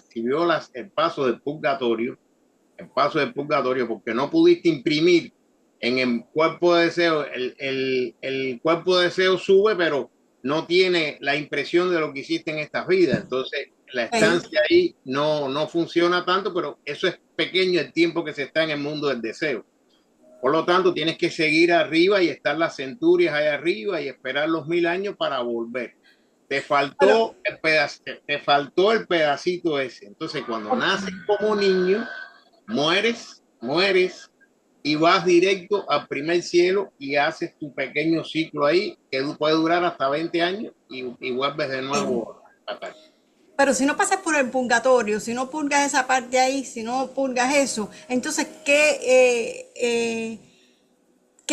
si violas el paso del purgatorio, porque no pudiste imprimir en el cuerpo de deseo, el cuerpo de deseo sube, pero no tiene la impresión de lo que hiciste en estas vidas. Entonces, la Ok, estancia ahí no funciona tanto, pero eso es pequeño el tiempo que se está en el mundo del deseo. Por lo tanto, tienes que seguir arriba y estar las centurias ahí arriba y esperar los 1000 años para volver. Te faltó te faltó el pedacito ese. Entonces, cuando naces como niño, mueres y vas directo al primer cielo y haces tu pequeño ciclo ahí, que puede durar hasta 20 años y vuelves de nuevo a Tierra. Pero si no pasas por el purgatorio, si no purgas esa parte ahí, si no purgas eso, entonces, ¿qué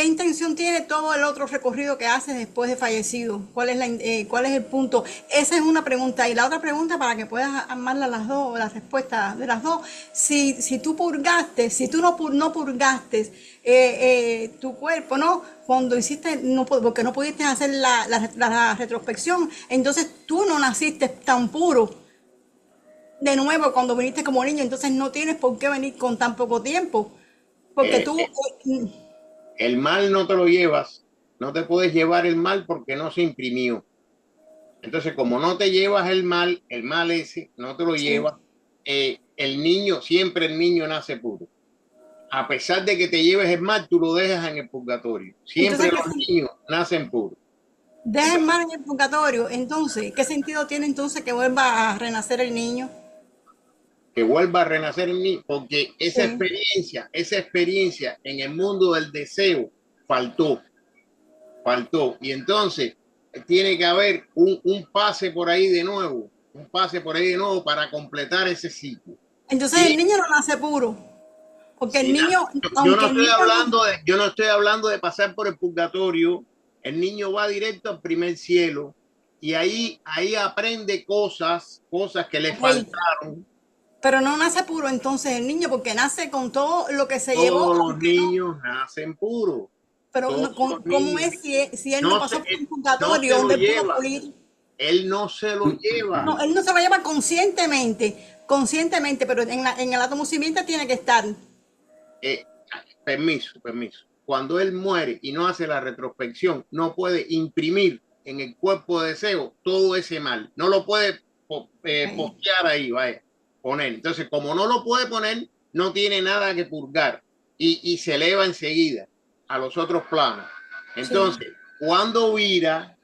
intención tiene todo el otro recorrido que haces después de fallecido? ¿Cuál es el punto? Esa es una pregunta. Y la otra pregunta, para que puedas armarla las dos, la respuesta de las dos, si tú purgaste, si tú no purgaste tu cuerpo, ¿no? Cuando hiciste, no, porque no pudiste hacer la retrospección, entonces tú no naciste tan puro. De nuevo, cuando viniste como niño, entonces no tienes por qué venir con tan poco tiempo. Porque tú... El mal no te lo llevas, no te puedes llevar el mal porque no se imprimió. Entonces, como no te llevas el mal ese, no te lo llevas, el niño, siempre el niño nace puro. A pesar de que te lleves el mal, tú lo dejas en el purgatorio. Siempre entonces, los niños nacen puros. Deja el mal en el purgatorio, entonces, ¿qué sentido tiene entonces que vuelva a renacer el niño? Que vuelva a renacer en mí, porque esa experiencia en el mundo del deseo faltó. Y entonces tiene que haber un pase por ahí de nuevo, para completar ese ciclo. Entonces el niño no nace puro, porque el niño... Yo no estoy hablando de pasar por el purgatorio, el niño va directo al primer cielo y ahí aprende cosas que le faltaron. Pero no nace puro entonces el niño, porque nace con todo lo que se llevó. Todos los niños nacen puros. Pero ¿cómo es si él no pasó por un purgatorio donde pudo pulir? Él no se lo lleva. No, él no se lo lleva conscientemente, pero en el átomo simiente tiene que estar. Permiso. Cuando él muere y no hace la retrospección, no puede imprimir en el cuerpo de deseo todo ese mal. No lo puede postear ahí, vaya. Poner. Entonces, como no lo puede poner, no tiene nada que purgar y se eleva enseguida a los otros planos. Entonces, cuando vira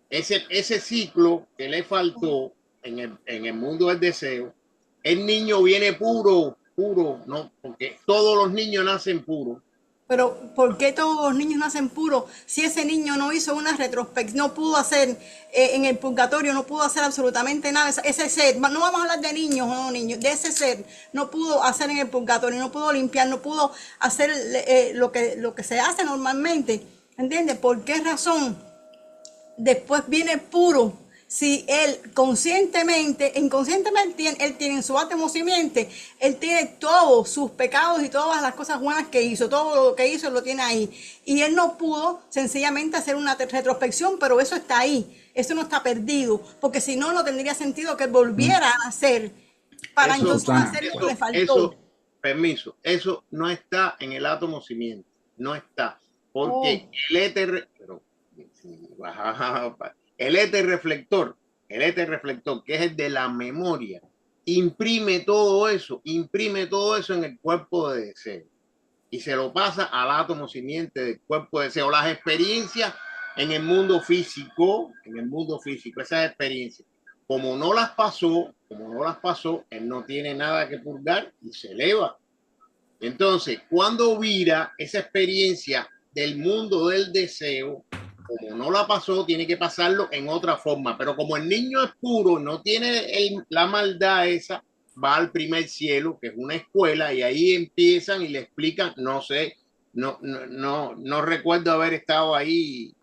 ese ciclo que le faltó en el mundo del deseo, el niño viene puro, no, porque todos los niños nacen puros. Pero ¿por qué todos los niños nacen puros si ese niño no hizo una retrospección, no pudo hacer en el purgatorio, no pudo hacer absolutamente nada? Ese ser, no vamos a hablar de niños, no niños, de ese ser no pudo hacer en el purgatorio, no pudo limpiar, no pudo hacer lo que se hace normalmente, ¿entiendes? ¿Por qué razón después viene puro? Si él inconscientemente, él tiene en su átomo simiente, él tiene todos sus pecados y todas las cosas buenas que hizo, todo lo que hizo lo tiene ahí. Y él no pudo sencillamente hacer una retrospección, pero eso está ahí, eso no está perdido, porque si no, no tendría sentido que él volviera a nacer para entonces hacer lo que le faltó. Eso no está en el átomo simiente, no está, porque el éter... El éter reflector, que es el de la memoria, imprime todo eso en el cuerpo de deseo y se lo pasa al átomo simiente del cuerpo de deseo. Las experiencias en el mundo físico, esas experiencias, como no las pasó, él no tiene nada que purgar y se eleva. Entonces, cuando vira esa experiencia del mundo del deseo, como no la pasó, tiene que pasarlo en otra forma. Pero como el niño es puro, no tiene la maldad esa, va al primer cielo, que es una escuela, y ahí empiezan y le explican, no sé, no recuerdo haber estado ahí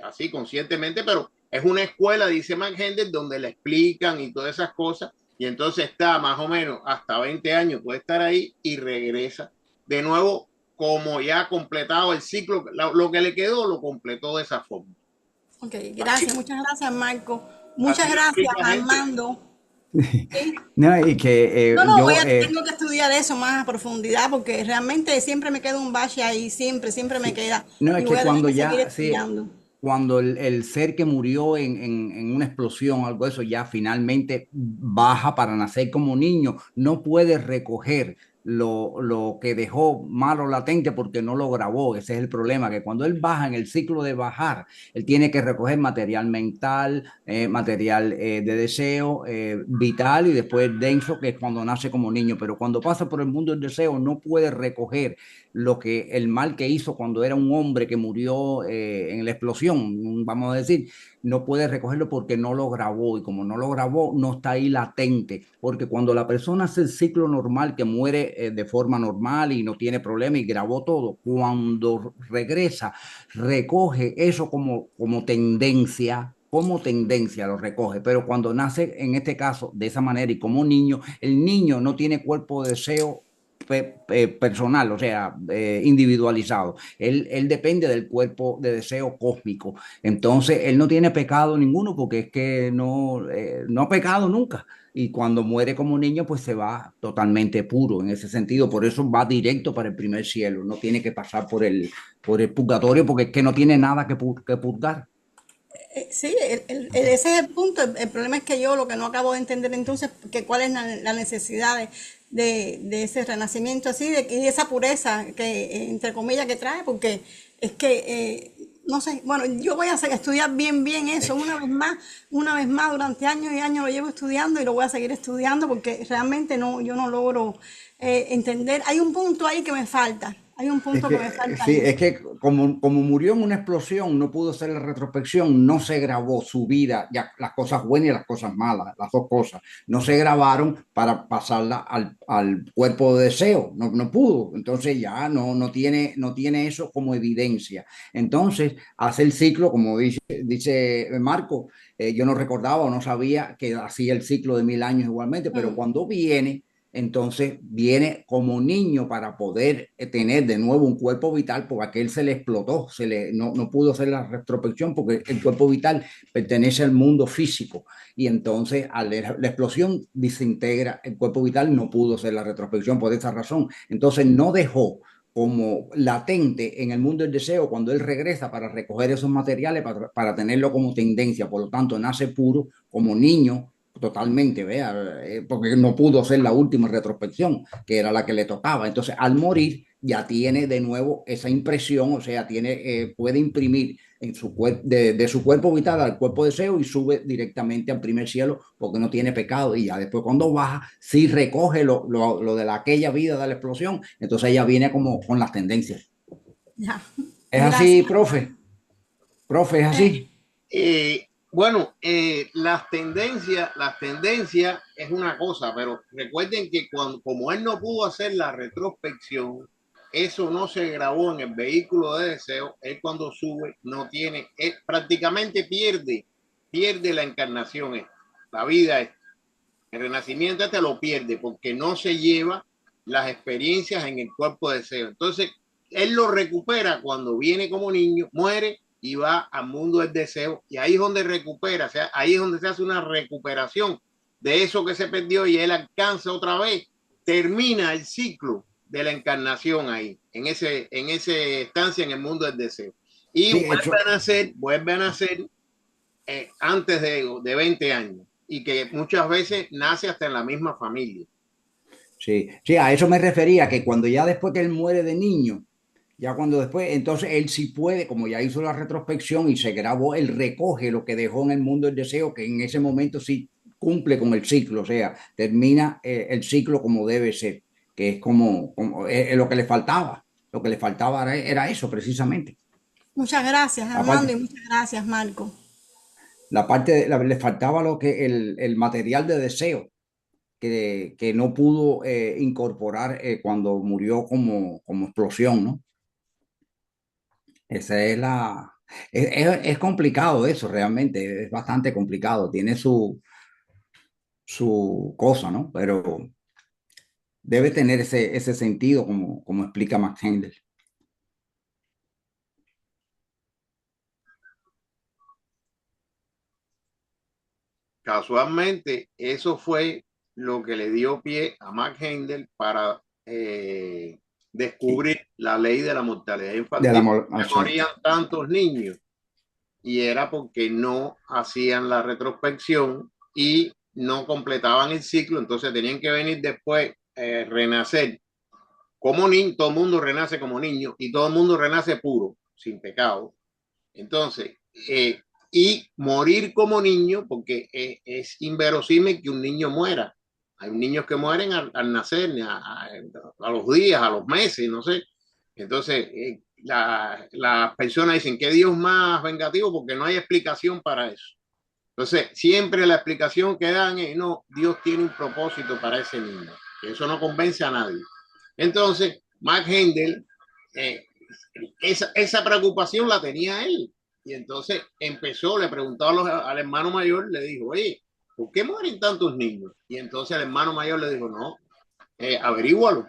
así conscientemente, pero es una escuela, dice McHenry, donde le explican y todas esas cosas, y entonces está más o menos hasta 20 años, puede estar ahí y regresa de nuevo como ya completado el ciclo, lo que le quedó lo completó de esa forma. Ok, gracias, muchas gracias Marco, muchas gracias Armando. No, y que tengo que estudiar eso más a profundidad porque realmente siempre me queda un bache ahí, siempre me queda. No, es que cuando el ser que murió en una explosión, algo de eso, ya finalmente baja para nacer como niño, no puede recoger lo que dejó malo latente porque no lo grabó. Ese es el problema, que cuando él baja en el ciclo de bajar, él tiene que recoger material mental, material de deseo, vital y después denso, que es cuando nace como niño. Pero cuando pasa por el mundo del deseo no puede recoger el mal que hizo cuando era un hombre que murió en la explosión, vamos a decir, no puede recogerlo porque no lo grabó, y como no lo grabó no está ahí latente, porque cuando la persona hace el ciclo normal, que muere de forma normal y no tiene problema y grabó todo, cuando regresa recoge eso como tendencia lo recoge, pero cuando nace en este caso de esa manera y como niño, el niño no tiene cuerpo de deseo personal, o sea, individualizado. Él depende del cuerpo de deseo cósmico. Entonces, él no tiene pecado ninguno porque es que no ha pecado nunca. Y cuando muere como niño, pues se va totalmente puro en ese sentido. Por eso va directo para el primer cielo. No tiene que pasar por el purgatorio porque es que no tiene nada que purgar. Sí, ese es el punto. El problema es que yo lo que no acabo de entender entonces, que cuál es la necesidad de ese renacimiento así, y de esa pureza que, entre comillas, que trae, porque es que, no sé, bueno, yo voy a estudiar bien eso una vez más, durante años y años lo llevo estudiando y lo voy a seguir estudiando porque realmente yo no logro entender. Hay un punto ahí que me falta. Hay un punto que me falta Sí, ahí. es que como murió en una explosión, no pudo hacer la retrospección, no se grabó su vida, ya las cosas buenas y las cosas malas, las dos cosas, no se grabaron para pasarla al cuerpo de deseo, no pudo, entonces ya no tiene eso como evidencia. Entonces hace el ciclo, como dice Marco, yo no recordaba o no sabía que hacía el ciclo de 1000 años igualmente, pero cuando viene entonces viene como niño para poder tener de nuevo un cuerpo vital, porque aquel se le explotó, no pudo hacer la retrospección porque el cuerpo vital pertenece al mundo físico y entonces la explosión desintegra el cuerpo vital, no pudo hacer la retrospección por esa razón. Entonces no dejó como latente en el mundo del deseo cuando él regresa para recoger esos materiales, para tenerlo como tendencia. Por lo tanto, nace puro como niño totalmente, vea, porque no pudo hacer la última retrospección, que era la que le tocaba. Entonces, al morir, ya tiene de nuevo esa impresión, o sea, puede imprimir en de su cuerpo vital al cuerpo de deseo y sube directamente al primer cielo porque no tiene pecado. Y ya después, cuando baja, sí recoge lo de aquella vida de la explosión, entonces ella viene como con las tendencias. Ya, ¿Es así, gracias. profe? Profe, ¿es así? Bueno, las tendencias es una cosa, pero recuerden que como él no pudo hacer la retrospección, eso no se grabó en el vehículo de deseo. Él cuando sube no tiene, prácticamente pierde la encarnación, la vida, el renacimiento lo pierde porque no se lleva las experiencias en el cuerpo de deseo. Entonces, él lo recupera cuando viene como niño, muere y va al mundo del deseo, y ahí es donde recupera, o sea, ahí es donde se hace una recuperación de eso que se perdió y él alcanza otra vez, termina el ciclo de la encarnación ahí, en esa estancia en el mundo del deseo. Y Sí, vuelve a nacer antes de 20 años, y que muchas veces nace hasta en la misma familia. sí, sí, a eso me refería, que cuando ya después que él muere de niño, ya cuando después, entonces él sí puede, como ya hizo la retrospección y se grabó, él recoge lo que dejó en el mundo del deseo, que en ese momento sí cumple con el ciclo, o sea, termina el ciclo como debe ser, que es como lo que le faltaba. Lo que le faltaba era eso precisamente. Muchas gracias, Armando, Aparte, y muchas gracias, Marco. le faltaba el material de deseo que no pudo incorporar cuando murió como explosión, ¿no? Esa es es complicado eso, realmente, es bastante complicado, tiene su cosa, ¿no? Pero debe tener ese sentido como explica Max Handel. Casualmente, eso fue lo que le dio pie a Max Handel para descubrir la ley de la mortalidad infantil. Morían tantos niños y era porque no hacían la retrospección y no completaban el ciclo, entonces tenían que venir después, renacer como niño, todo el mundo renace como niño y todo el mundo renace puro, sin pecado. Entonces, y morir como niño, porque es inverosímil que un niño muera. Hay niños que mueren al nacer, a los días, a los meses, no sé. Entonces, las personas dicen que Dios más vengativo porque no hay explicación para eso. Entonces, siempre la explicación que dan es, no, Dios tiene un propósito para ese niño. Eso no convence a nadie. Entonces, Mark Hendel, esa preocupación la tenía él. Y entonces empezó, le preguntó al hermano mayor, le dijo, oye, ¿por qué mueren tantos niños? Y entonces el hermano mayor le dijo, no, averígualo.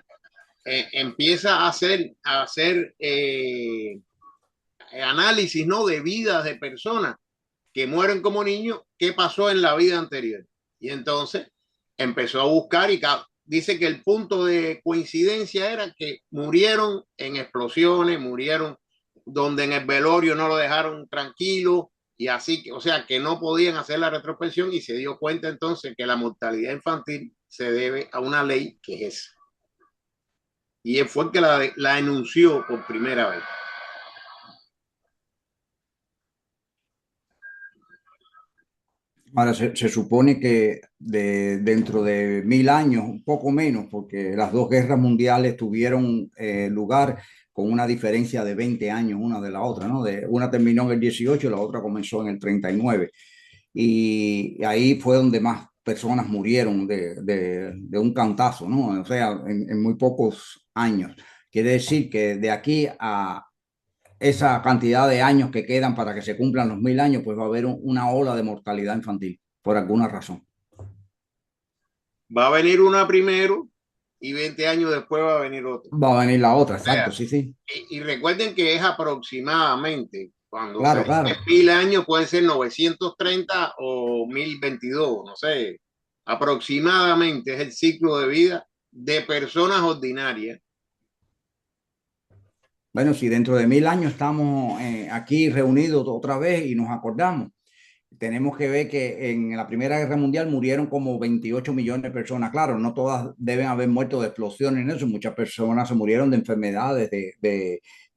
Empieza a hacer análisis, ¿no?, de vidas de personas que mueren como niños, qué pasó en la vida anterior. Y entonces empezó a buscar y dice que el punto de coincidencia era que murieron en explosiones, murieron donde en el velorio no lo dejaron tranquilo y así, o sea, que no podían hacer la retrospección y se dio cuenta entonces que la mortalidad infantil se debe a una ley que es esa. Y él fue el que la enunció por primera vez. Ahora, se supone que dentro de 1000 años, un poco menos, porque las dos guerras mundiales tuvieron lugar con una diferencia de 20 años una de la otra, ¿no? Una terminó en el 18 y la otra comenzó en el 39. Y ahí fue donde más personas murieron de un cantazo, ¿no? O sea, en muy pocos años. Quiere decir que de aquí a esa cantidad de años que quedan para que se cumplan los 1000 años, pues va a haber una ola de mortalidad infantil, por alguna razón. Va a venir una primero y 20 años después va a venir otra. Va a venir la otra, exacto, sí, sí. Y recuerden que es aproximadamente, cuando claro, se claro. 1000 años pueden ser 930 o 1022, no sé. Aproximadamente es el ciclo de vida de personas ordinarias. Bueno, si dentro de 1000 años estamos aquí reunidos otra vez y nos acordamos, tenemos que ver que en la Primera Guerra Mundial murieron como 28 millones de personas. Claro, no todas deben haber muerto de explosiones en eso. Muchas personas se murieron de enfermedades,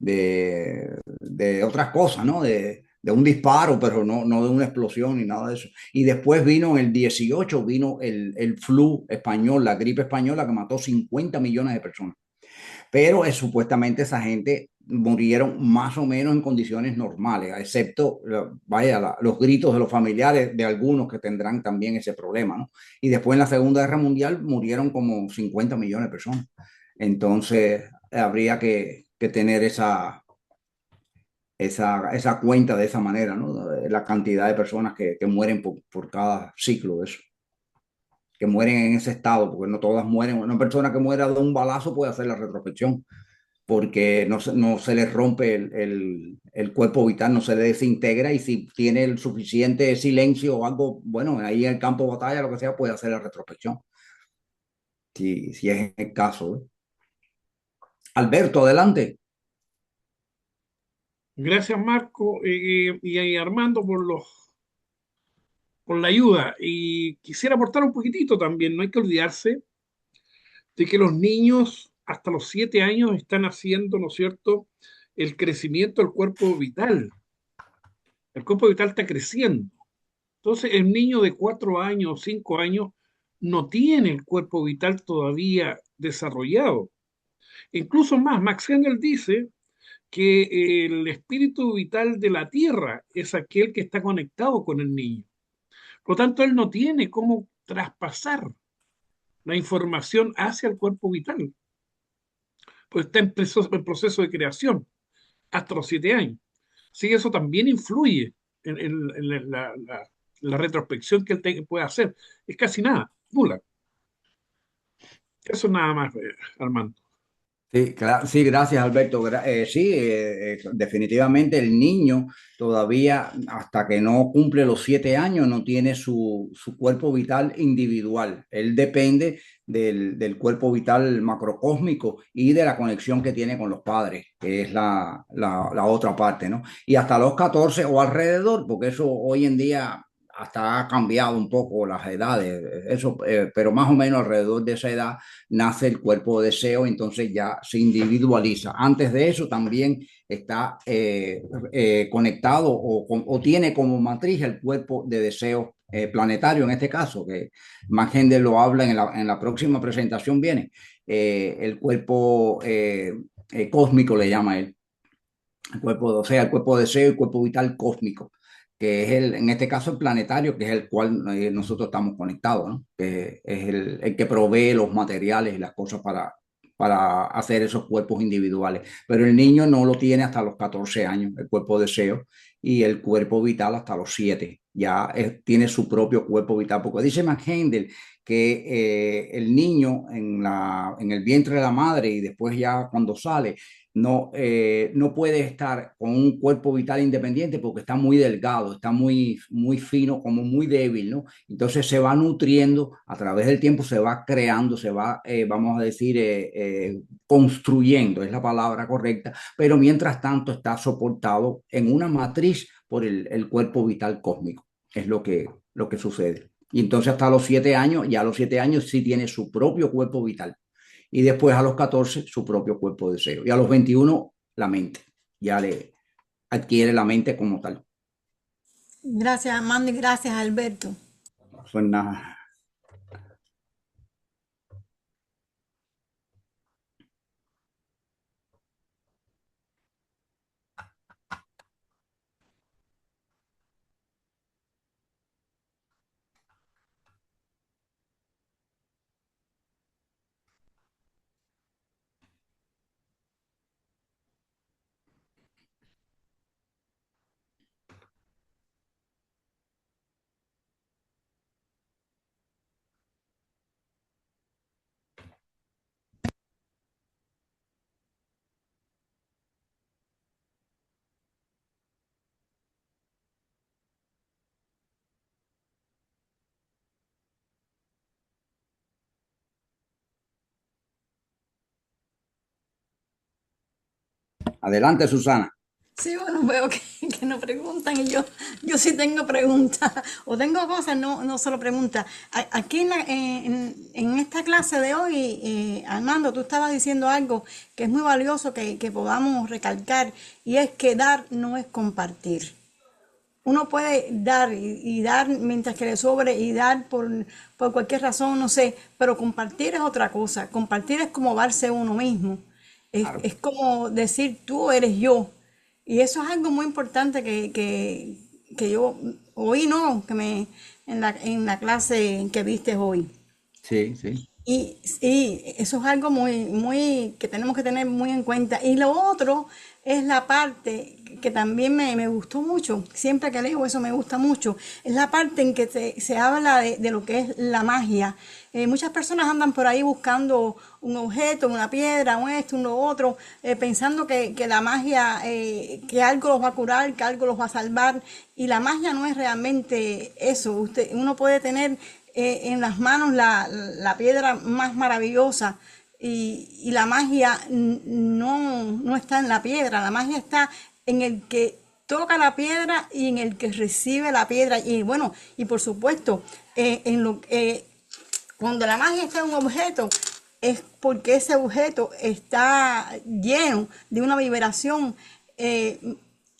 de otras cosas, ¿no? De un disparo, pero no de una explosión ni nada de eso. Y después vino en el 18, vino el flu español, la gripe española, que mató 50 millones de personas. Pero supuestamente esa gente murieron más o menos en condiciones normales, excepto, vaya, los gritos de los familiares de algunos que tendrán también ese problema, ¿no? Y después en la Segunda Guerra Mundial murieron como 50 millones de personas. Entonces habría que tener esa cuenta de esa manera, ¿no? La cantidad de personas que mueren por cada ciclo de eso, que mueren en ese estado, porque no todas mueren. Una persona que muera de un balazo puede hacer la retrospección, porque no se le rompe el cuerpo vital, no se le desintegra, y si tiene el suficiente silencio o algo, bueno, ahí en el campo de batalla, lo que sea, puede hacer la retrospección, si es el caso, ¿eh? Alberto, adelante. Gracias, Marco, y Armando por la ayuda. Y quisiera aportar un poquitito también. No hay que olvidarse de que los niños hasta los 7 años están haciendo, ¿no es cierto?, el crecimiento del cuerpo vital. El cuerpo vital está creciendo. Entonces, el niño de 4 años o 5 años no tiene el cuerpo vital todavía desarrollado. Incluso más, Max Hendel dice que el espíritu vital de la tierra es aquel que está conectado con el niño. Por lo tanto, él no tiene cómo traspasar la información hacia el cuerpo vital, pues está en proceso de creación hasta los 7 años. Sí, eso también influye en la retrospección que él puede hacer. Es casi nada, nula. Eso nada más, Armando. Sí, sí, gracias, Alberto. Sí, definitivamente el niño todavía, hasta que no cumple los 7 años, no tiene su cuerpo vital individual. Él depende del cuerpo vital macrocósmico y de la conexión que tiene con los padres, que es la otra parte, ¿no? Y hasta los 14 o alrededor, porque eso hoy en día hasta ha cambiado un poco las edades, eso, pero más o menos alrededor de esa edad nace el cuerpo de deseo, entonces ya se individualiza. Antes de eso también está conectado o tiene como matriz el cuerpo de deseo planetario, en este caso, que Magender lo habla en la próxima presentación, viene el cuerpo cósmico, le llama él, el cuerpo, o sea, el cuerpo de deseo y el cuerpo vital cósmico, que es en este caso el planetario, que es el cual nosotros estamos conectados, ¿no? Que es el que provee los materiales y las cosas para hacer esos cuerpos individuales. Pero el niño no lo tiene hasta los 14 años, el cuerpo de deseo, y el cuerpo vital hasta los 7. Ya tiene su propio cuerpo vital, porque dice McHendel que el niño en el vientre de la madre y después ya cuando sale, no puede estar con un cuerpo vital independiente porque está muy delgado, está muy fino, como muy débil, ¿no? Entonces se va nutriendo a través del tiempo, se va creando, se va, vamos a decir, construyendo, es la palabra correcta, pero mientras tanto está soportado en una matriz por el cuerpo vital cósmico, es lo que sucede. Y entonces hasta los 7 años, ya a los 7 años sí tiene su propio cuerpo vital y después a los 14 su propio cuerpo de deseo. Y a los 21 la mente, ya le adquiere la mente como tal. Gracias, Armando, y gracias, Alberto. Pues nada. Adelante, Susana. Sí, bueno, veo que no preguntan y yo sí tengo preguntas o tengo cosas, no solo preguntas. Aquí en esta clase de hoy, Armando, tú estabas diciendo algo que es muy valioso que podamos recalcar y es que dar no es compartir. Uno puede dar y dar mientras que le sobre y dar por cualquier razón, no sé, pero compartir es otra cosa. Compartir es como darse uno mismo. Claro. Es como decir tú eres yo. Y eso es algo muy importante que yo oí, ¿no? En la clase que viste hoy. Sí, sí. Y eso es algo muy que tenemos que tener muy en cuenta. Y lo otro es la parte que también me gustó mucho, siempre que leo eso me gusta mucho, es la parte en que se habla de lo que es la magia. Muchas personas andan por ahí buscando un objeto, una piedra, un esto, un lo otro, pensando que la magia, que algo los va a curar, que algo los va a salvar, y la magia no es realmente eso. Uno puede tener en las manos la piedra más maravillosa y la magia no está en la piedra, la magia está en el que toca la piedra y en el que recibe la piedra. Y bueno, y por supuesto, cuando la magia está en un objeto, es porque ese objeto está lleno de una vibración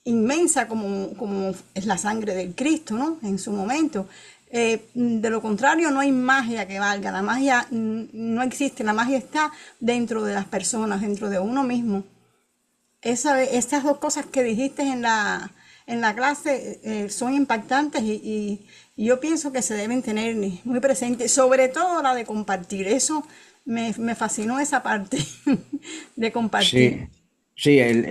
inmensa como es la sangre del Cristo, ¿no? En su momento. De lo contrario, no hay magia que valga. La magia no existe. La magia está dentro de las personas, dentro de uno mismo. Estas dos cosas que dijiste en la clase son impactantes y yo pienso que se deben tener muy presentes, sobre todo la de compartir. Eso me fascinó, esa parte de compartir. Sí, sí,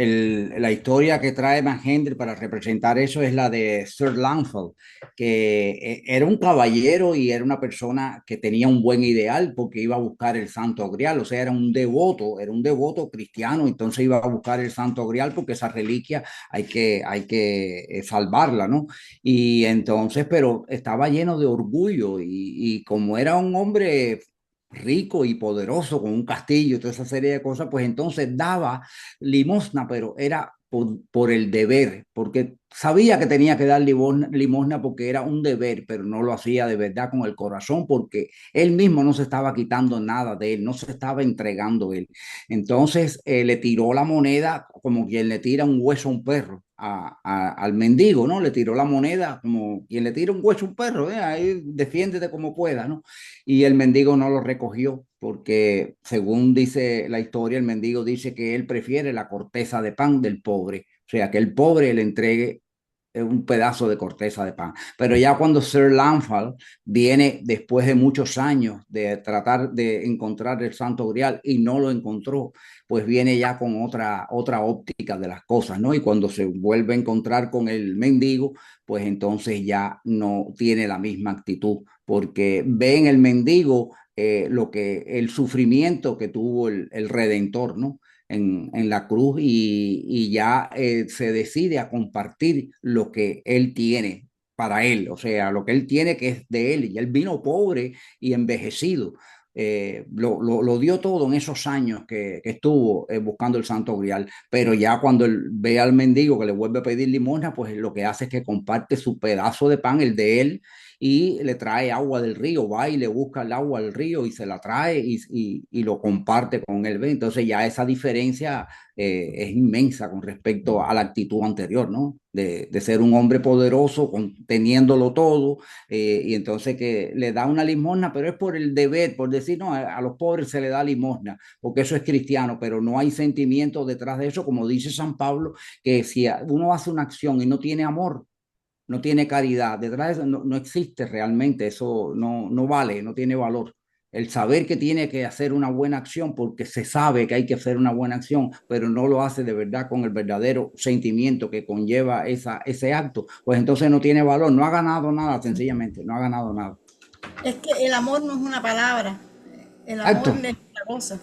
la historia que trae Magendre para representar eso es la de Sir Launfal, que era un caballero y era una persona que tenía un buen ideal porque iba a buscar el Santo Grial, o sea, era un devoto cristiano, entonces iba a buscar el Santo Grial porque esa reliquia hay que salvarla, ¿no? Y entonces, pero estaba lleno de orgullo y como era un hombre rico y poderoso con un castillo y toda esa serie de cosas, pues entonces daba limosna, pero era por el deber, porque sabía que tenía que dar limosna porque era un deber, pero no lo hacía de verdad con el corazón, porque él mismo no se estaba quitando nada de él, no se estaba entregando él. Entonces le tiró la moneda como quien le tira un hueso a un perro. Al mendigo, ¿no? Le tiró la moneda como quien le tira un hueso a un perro, ¿eh? Ahí defiéndete como pueda, ¿no? Y el mendigo no lo recogió porque, según dice la historia, el mendigo dice que él prefiere la corteza de pan del pobre, o sea, que el pobre le entregue un pedazo de corteza de pan. Pero ya cuando Sir Launfal viene después de muchos años de tratar de encontrar el Santo Grial y no lo encontró, pues viene ya con otra óptica de las cosas, ¿no? Y cuando se vuelve a encontrar con el mendigo, pues entonces ya no tiene la misma actitud, porque ve en el mendigo el sufrimiento que tuvo el Redentor, ¿no? En la cruz y ya se decide a compartir lo que él tiene para él, o sea, lo que él tiene que es de él, y él vino pobre y envejecido. Lo dio todo en esos años que estuvo buscando el Santo Grial, pero ya cuando él ve al mendigo que le vuelve a pedir limosna, pues lo que hace es que comparte su pedazo de pan, el de él, y le trae agua del río, va y le busca el agua del río y se la trae y lo comparte con él. Entonces ya esa diferencia es inmensa con respecto a la actitud anterior, ¿no? De ser un hombre poderoso, teniéndolo todo, y entonces que le da una limosna, pero es por el deber, por decir, no, a los pobres se le da limosna, porque eso es cristiano, pero no hay sentimiento detrás de eso, como dice San Pablo, que si uno hace una acción y no tiene amor, no tiene caridad, detrás de eso no existe realmente, eso no vale, no tiene valor. El saber que tiene que hacer una buena acción porque se sabe que hay que hacer una buena acción, pero no lo hace de verdad con el verdadero sentimiento que conlleva ese acto, pues entonces no tiene valor, no ha ganado nada, sencillamente, no ha ganado nada. Es que el amor no es una palabra, el Exacto. amor es una cosa.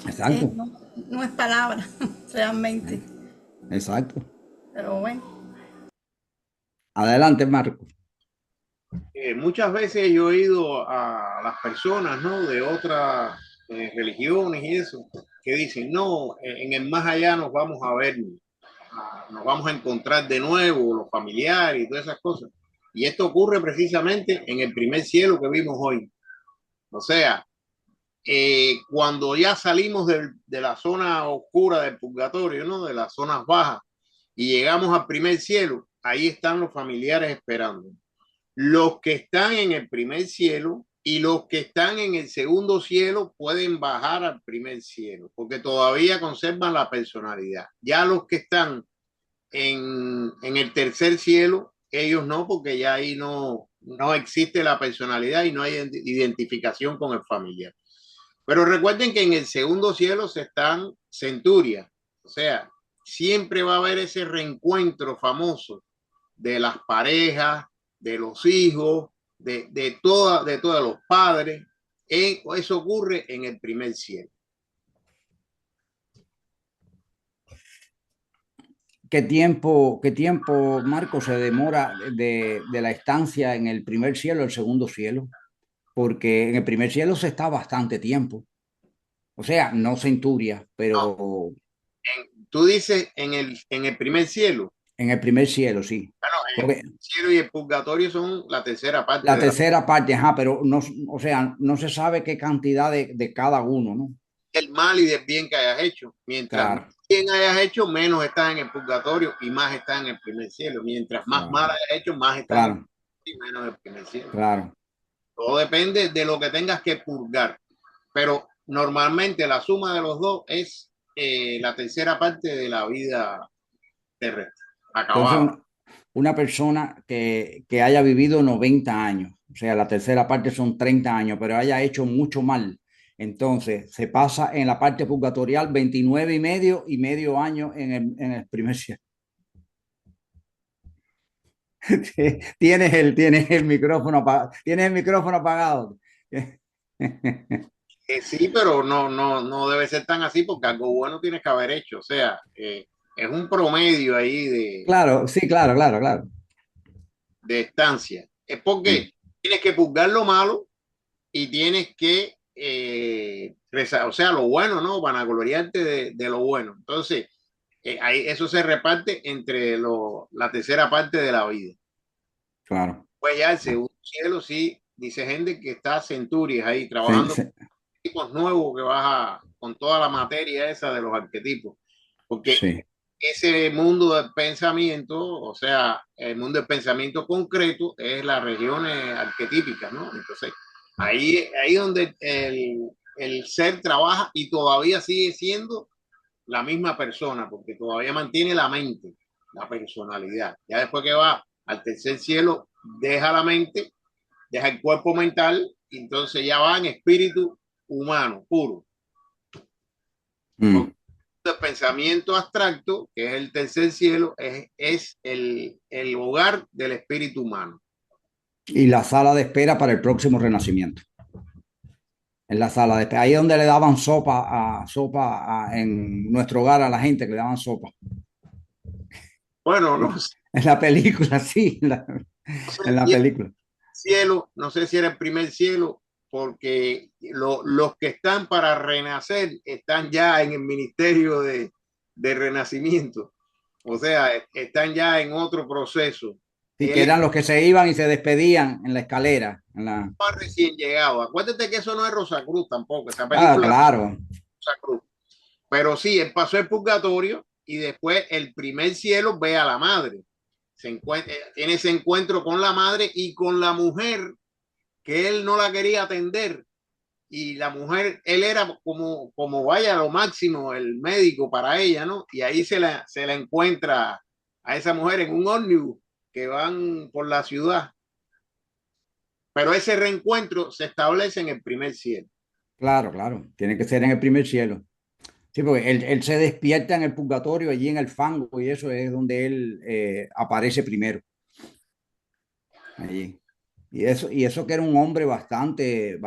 Exacto. No es palabra, realmente. Exacto. Pero bueno. Adelante, Marco. Muchas veces yo he oído a las personas, ¿no? De otras religiones y eso, que dicen, no, en el más allá nos vamos a ver, nos vamos a encontrar de nuevo, los familiares y todas esas cosas. Y esto ocurre precisamente en el primer cielo que vimos hoy. O sea, cuando ya salimos de la zona oscura del purgatorio, ¿no? De las zonas bajas, y llegamos al primer cielo, ahí están los familiares esperando. Los que están en el primer cielo y los que están en el segundo cielo pueden bajar al primer cielo, porque todavía conservan la personalidad. Ya los que están en el tercer cielo, ellos no, porque ya ahí no existe la personalidad y no hay identificación con el familiar. Pero recuerden que en el segundo cielo se están centurias, o sea, siempre va a haber ese reencuentro famoso de las parejas, de los hijos, de todos los padres. Eso ocurre en el primer cielo. ¿Qué tiempo, Marco, se demora de la estancia en el primer cielo al segundo cielo? Porque en el primer cielo se está bastante tiempo. O sea, no centuria, pero... No. Tú dices en el primer cielo. En el primer cielo, sí. Bueno, el cielo y el purgatorio son la tercera parte. La tercera parte, ajá, pero no, o sea, no se sabe qué cantidad de cada uno, ¿no? El mal y del bien que hayas hecho. Mientras más bien hayas hecho, menos estás en el purgatorio y más estás en el primer cielo. Mientras más mal hayas hecho, más estás en el y menos en el primer cielo. Claro. Todo depende de lo que tengas que purgar. Pero normalmente la suma de los dos es la tercera parte de la vida terrestre. Acabada. Entonces, una persona que haya vivido 90 años, o sea, la tercera parte son 30 años, pero haya hecho mucho mal, entonces se pasa en la parte purgatorial 29 y medio años en el primer cielo. Tienes el micrófono apagado. Sí, pero no debe ser tan así porque algo bueno tienes que haber hecho. O sea, es un promedio ahí de... Claro, sí, claro. De estancia. Es porque tienes que purgar lo malo y tienes que, o sea, lo bueno, ¿no? Vanagloriarte de lo bueno. Entonces, ahí, eso se reparte entre la tercera parte de la vida. Claro. Pues ya el segundo cielo, sí, dice gente que está centurias ahí trabajando con tipos nuevos que baja con toda la materia esa de los arquetipos. Porque ese mundo del pensamiento, o sea, el mundo del pensamiento concreto es las regiones arquetípicas, ¿no? Entonces, ahí donde el ser trabaja y todavía sigue siendo la misma persona, porque todavía mantiene la mente, la personalidad. Ya después que va al tercer cielo, deja la mente, deja el cuerpo mental, y entonces ya va en espíritu humano, puro. El pensamiento abstracto, que es el tercer cielo, es el hogar del espíritu humano. Y la sala de espera para el próximo renacimiento. En la sala de espera. Ahí es donde le daban sopa en nuestro hogar a la gente, que le daban sopa. Bueno, no sé. En la película, sí. En la película. Cielo, no sé si era el primer cielo, porque los que están para renacer están ya en el ministerio de renacimiento. O sea, están ya en otro proceso. Sí, que eran los que se iban y se despedían en la escalera. Recién llegado. Acuérdate que eso no es Rosacruz tampoco. Esa película claro. Rosacruz. Pero sí, él pasó el purgatorio y después el primer cielo ve a la madre. Tiene ese encuentro con la madre y con la mujer que él no la quería atender. Y la mujer, él era como vaya lo máximo, el médico para ella, ¿no? Y ahí se la encuentra a esa mujer en un ómnibus que van por la ciudad. Pero ese reencuentro se establece en el primer cielo. Claro, claro, tiene que ser en el primer cielo. Sí, porque él se despierta en el purgatorio, allí en el fango, y eso es donde él aparece primero. Allí. Y eso que era un hombre bastante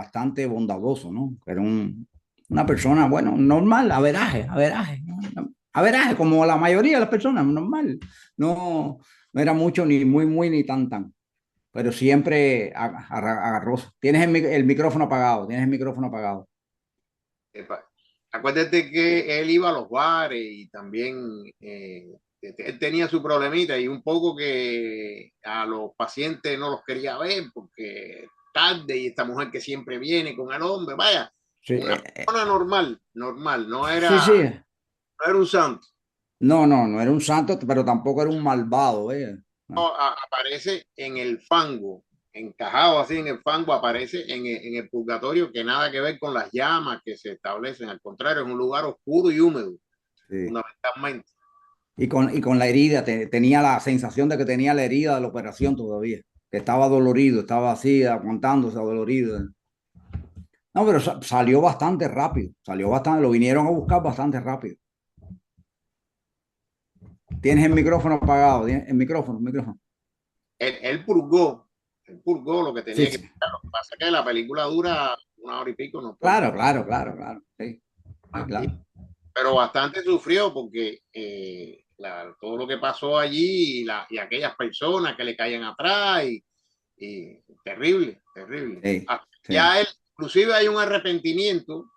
bondadoso, ¿no? Era una persona, bueno, normal, averaje, como la mayoría de las personas, normal. No era mucho, ni muy, ni tan. Pero siempre agarroso. Tienes el micrófono apagado, Acuérdate que él iba a los bares y también él tenía su problemita y un poco que a los pacientes no los quería ver porque tarde y esta mujer que siempre viene con el hombre, vaya, una persona normal, no era, no era un santo. No era un santo, pero tampoco era un malvado. Aparece en el fango, encajado así en el fango, aparece en el purgatorio, que nada que ver con las llamas que se establecen, al contrario, es un lugar oscuro y húmedo, fundamentalmente. Y con la herida, tenía la sensación de que tenía la herida de la operación todavía, que estaba dolorido, estaba así, aguantándose, dolorido. No, pero salió bastante rápido, lo vinieron a buscar bastante rápido. Tienes el micrófono apagado, el micrófono. Él purgó lo que tenía que purgar. Lo que pasa es que la película dura 1 hora y pico. No claro. Sí, claro. Pero bastante sufrió porque todo lo que pasó allí y aquellas personas que le caían atrás y terrible. Ya él, inclusive hay un arrepentimiento.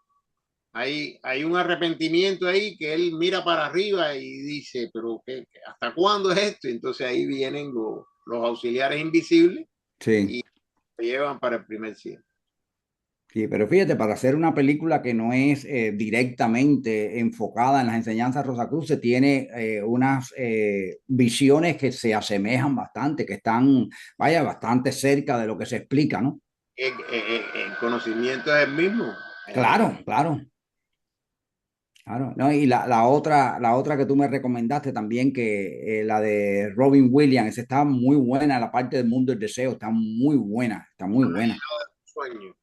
Hay un arrepentimiento ahí que él mira para arriba y dice, pero ¿hasta cuándo es esto? Entonces ahí vienen los auxiliares invisibles y se llevan para el primer cielo. Sí, pero fíjate, para hacer una película que no es directamente enfocada en las enseñanzas de Rosacruz, tiene unas visiones que se asemejan bastante, que están, bastante cerca de lo que se explica, ¿no? El conocimiento es el mismo. Claro. No, y la otra que tú me recomendaste también, que la de Robin Williams, esa está muy buena, la parte del mundo del deseo, está muy buena. Sueño.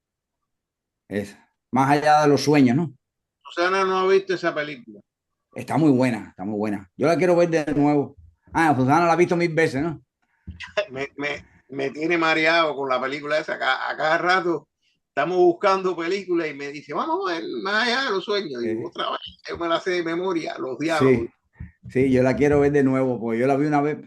Es más allá de los sueños, ¿no? Susana no ha visto esa película. Está muy buena. Yo la quiero ver de nuevo. Susana la ha visto 1000 veces, ¿no? me tiene mareado con la película esa. A cada rato estamos buscando películas y me dice, vamos a ver más allá de los sueños. Digo, otra vez, yo me la sé de memoria, los diálogos. Sí, yo la quiero ver de nuevo, porque yo la vi una vez.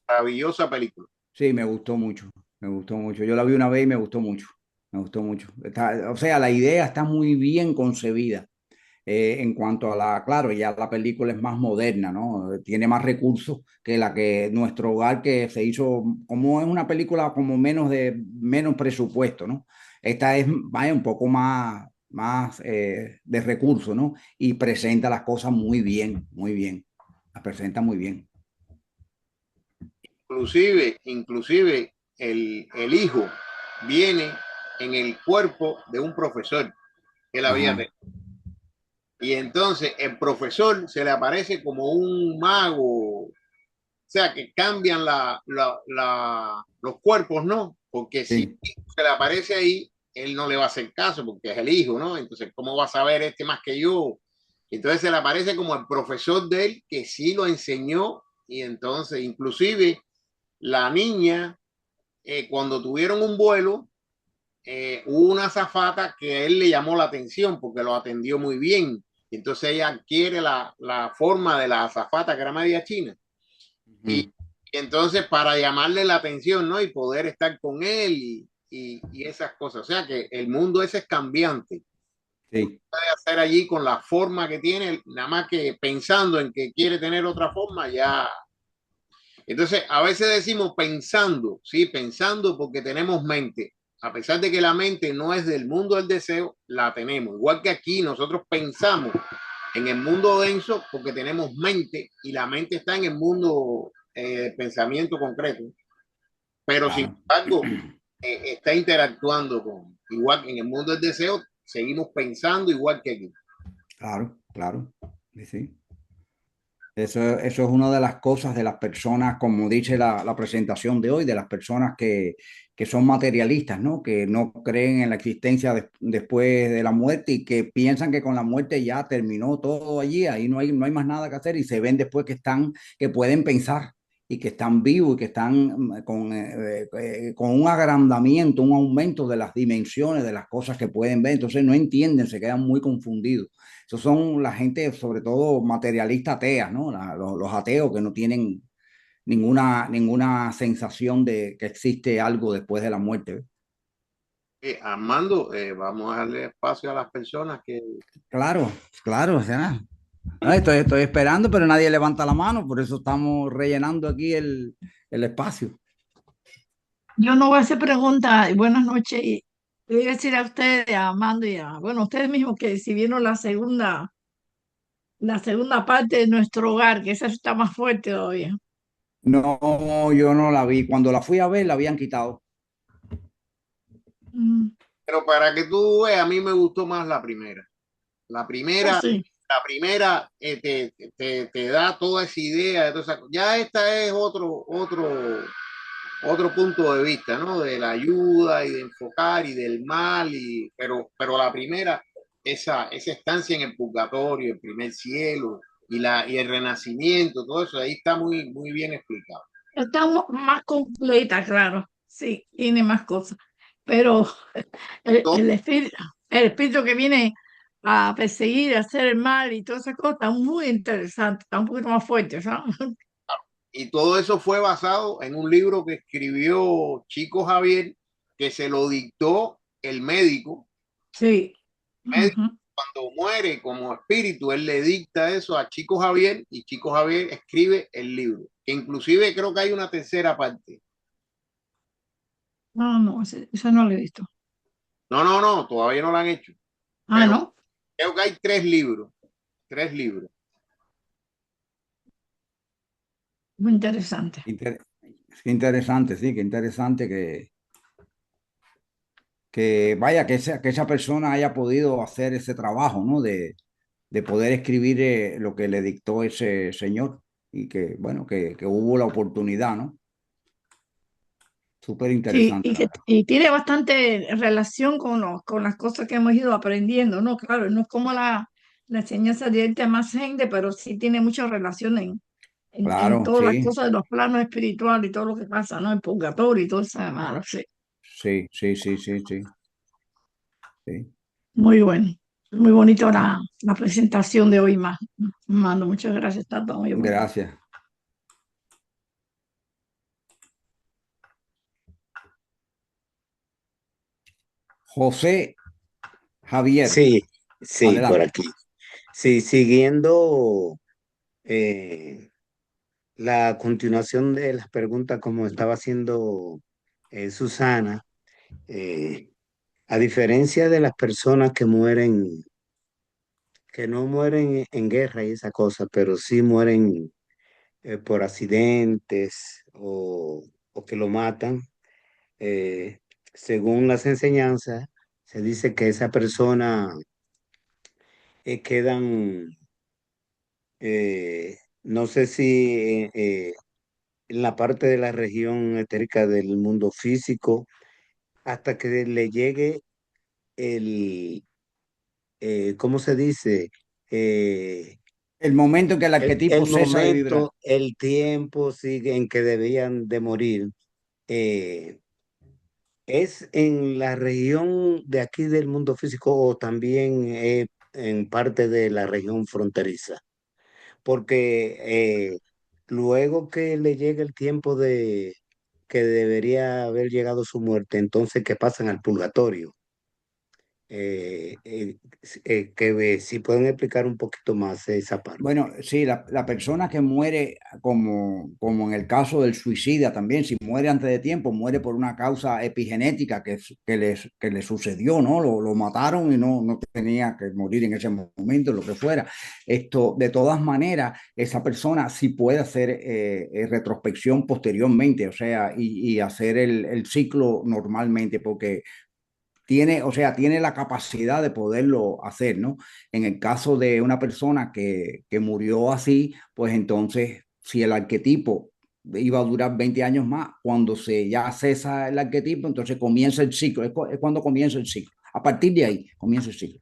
Maravillosa película. Sí, me gustó mucho. Yo la vi una vez y me gustó mucho. O sea, la idea está muy bien concebida. En cuanto a claro, ya la película es más moderna, ¿no? Tiene más recursos que la que Nuestro Hogar, que se hizo, como es una película como menos presupuesto, ¿no? Esta es, vaya, un poco más de recursos, ¿no? Y presenta las cosas muy bien, muy bien. Las presenta muy bien. Inclusive el hijo viene en el cuerpo de un profesor que él había tenido. Y entonces el profesor se le aparece como un mago, o sea, que cambian los cuerpos, ¿no? Porque si se le aparece ahí, él no le va a hacer caso porque es el hijo, ¿no? Entonces, ¿cómo va a saber este más que yo? Entonces se le aparece como el profesor de él que sí lo enseñó y entonces inclusive la niña, cuando tuvieron un vuelo, hubo una azafata que a él le llamó la atención porque lo atendió muy bien. Entonces ella adquiere la forma de la azafata que era media china. Y entonces para llamarle la atención, ¿no? Y poder estar con él y esas cosas. O sea que el mundo ese es cambiante. Sí. Puede hacer allí con la forma que tiene, nada más que pensando en que quiere tener otra forma, ya. Entonces, a veces decimos pensando, sí, pensando porque tenemos mente. A pesar de que la mente no es del mundo del deseo, la tenemos. Igual que aquí nosotros pensamos en el mundo denso porque tenemos mente y la mente está en el mundo pensamiento concreto. Pero sin embargo, está interactuando con, igual que en el mundo del deseo, seguimos pensando igual que aquí. Claro, claro. Sí. Eso es una de las cosas de las personas, como dice la presentación de hoy, de las personas que son materialistas, ¿no? Que no creen en la existencia después de la muerte y que piensan que con la muerte ya terminó todo allí, ahí no hay más nada que hacer y se ven después que pueden pensar y que están vivos y que están con un agrandamiento, un aumento de las dimensiones de las cosas que pueden ver. Entonces no entienden, se quedan muy confundidos. Esos son la gente, sobre todo materialista atea, ¿no? Los ateos que no tienen ninguna sensación de que existe algo después de la muerte. Armando, vamos a darle espacio a las personas que... Claro, claro, o sea, estoy esperando, pero nadie levanta la mano, por eso estamos rellenando aquí el espacio. Yo no voy a hacer preguntas. Buenas noches. Y le voy a decir a ustedes, a Amando y a, bueno, ustedes mismos que si vieron la segunda parte de Nuestro Hogar, que esa está más fuerte todavía. No, yo no la vi. Cuando la fui a ver, la habían quitado. Pero para que tú veas, a mí me gustó más la primera. La primera, sí. la primera te da toda esa idea. De toda esa, ya esta es otro punto de vista, ¿no? De la ayuda y de enfocar y del mal, pero la primera, esa estancia en el purgatorio, el primer cielo y el renacimiento, todo eso ahí está muy bien explicado. Está más completa, claro. Sí, tiene más cosas. Pero el espíritu que viene a perseguir, a hacer el mal y todas esas cosas, está muy interesante, está un poquito más fuerte, ¿sabes? Y todo eso fue basado en un libro que escribió Chico Javier, que se lo dictó el médico. Sí. Cuando muere como espíritu, él le dicta eso a Chico Javier y Chico Javier escribe el libro. Que inclusive creo que hay una tercera parte. No, ese no lo he visto. No, todavía no lo han hecho. Ah, Pero ¿no? creo que hay tres libros. Tres libros. Muy interesante. Qué interesante, sí, qué interesante que vaya, que esa persona haya podido hacer ese trabajo, ¿no? De poder escribir lo que le dictó ese señor y que, bueno, que hubo la oportunidad, ¿no? Súper Sí, interesante. y tiene bastante relación con las cosas que hemos ido aprendiendo, ¿no? Claro, no es como la enseñanza directa de más gente, pero sí tiene mucha relación en Claro, todas las sí, cosas de los planos espirituales y todo lo que pasa, ¿no? El purgatorio y todo eso, sí. sí. Muy bueno. Muy bonito la presentación de hoy más. Mando, muchas gracias, está todo muy bueno. Gracias. José Javier. Sí, sí, por Adelante. aquí. Sí, siguiendo la continuación de las preguntas como estaba haciendo Susana, eh, a diferencia de las personas que mueren, que no mueren en guerra y esa cosa, pero sí mueren por accidentes o que lo matan, eh, según las enseñanzas, se dice que esa persona quedan, no sé si en la parte de la región etérica del mundo físico, hasta que le llegue el, ¿cómo se dice? Eh, El momento en que el arquetipo el cesa de vibrar. momento, el tiempo sigue en que debían de morir. eh, ¿Es en la región de aquí del mundo físico o también en parte de la región fronteriza? Porque luego que le llegue el tiempo de que debería haber llegado su muerte, entonces que pasan al purgatorio. Si pueden explicar un poquito más esa parte. Bueno, sí, la persona que muere, como en el caso del suicida también, si muere antes de tiempo, muere por una causa epigenética que le sucedió, ¿no? Lo mataron y no tenía que morir en ese momento, lo que fuera. Esto, de todas maneras, esa persona sí puede hacer retrospección posteriormente, o sea, y hacer el ciclo normalmente, porque tiene, o sea, tiene la capacidad de poderlo hacer, ¿no? En el caso de una persona que murió así, pues entonces, si el arquetipo iba a durar 20 años más, cuando se ya cesa el arquetipo, entonces comienza el ciclo, es cuando comienza el ciclo. A partir de ahí comienza el ciclo.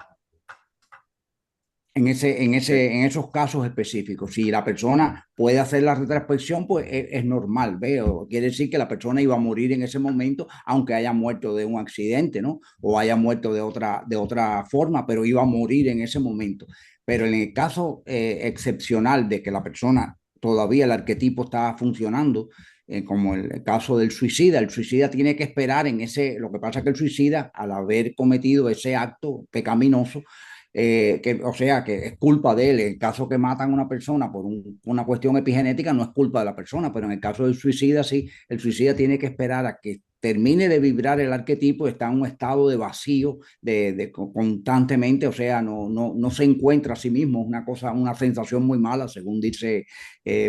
En esos casos específicos, si la persona puede hacer la retrospección, pues es normal, veo. Quiere decir que la persona iba a morir en ese momento, aunque haya muerto de un accidente, ¿no? O haya muerto de otra forma, pero iba a morir en ese momento. Pero en el caso excepcional de que la persona todavía el arquetipo está funcionando, como el caso del suicida, el suicida tiene que esperar en ese, lo que pasa es que el suicida, al haber cometido ese acto pecaminoso, o sea, que es culpa de él. En el caso que matan a una persona por una cuestión epigenética, no es culpa de la persona, pero en el caso del suicida, sí, el suicida tiene que esperar a que termine de vibrar el arquetipo, está en un estado de vacío constantemente, o sea, no se encuentra a sí mismo, es una cosa, una sensación muy mala, según dice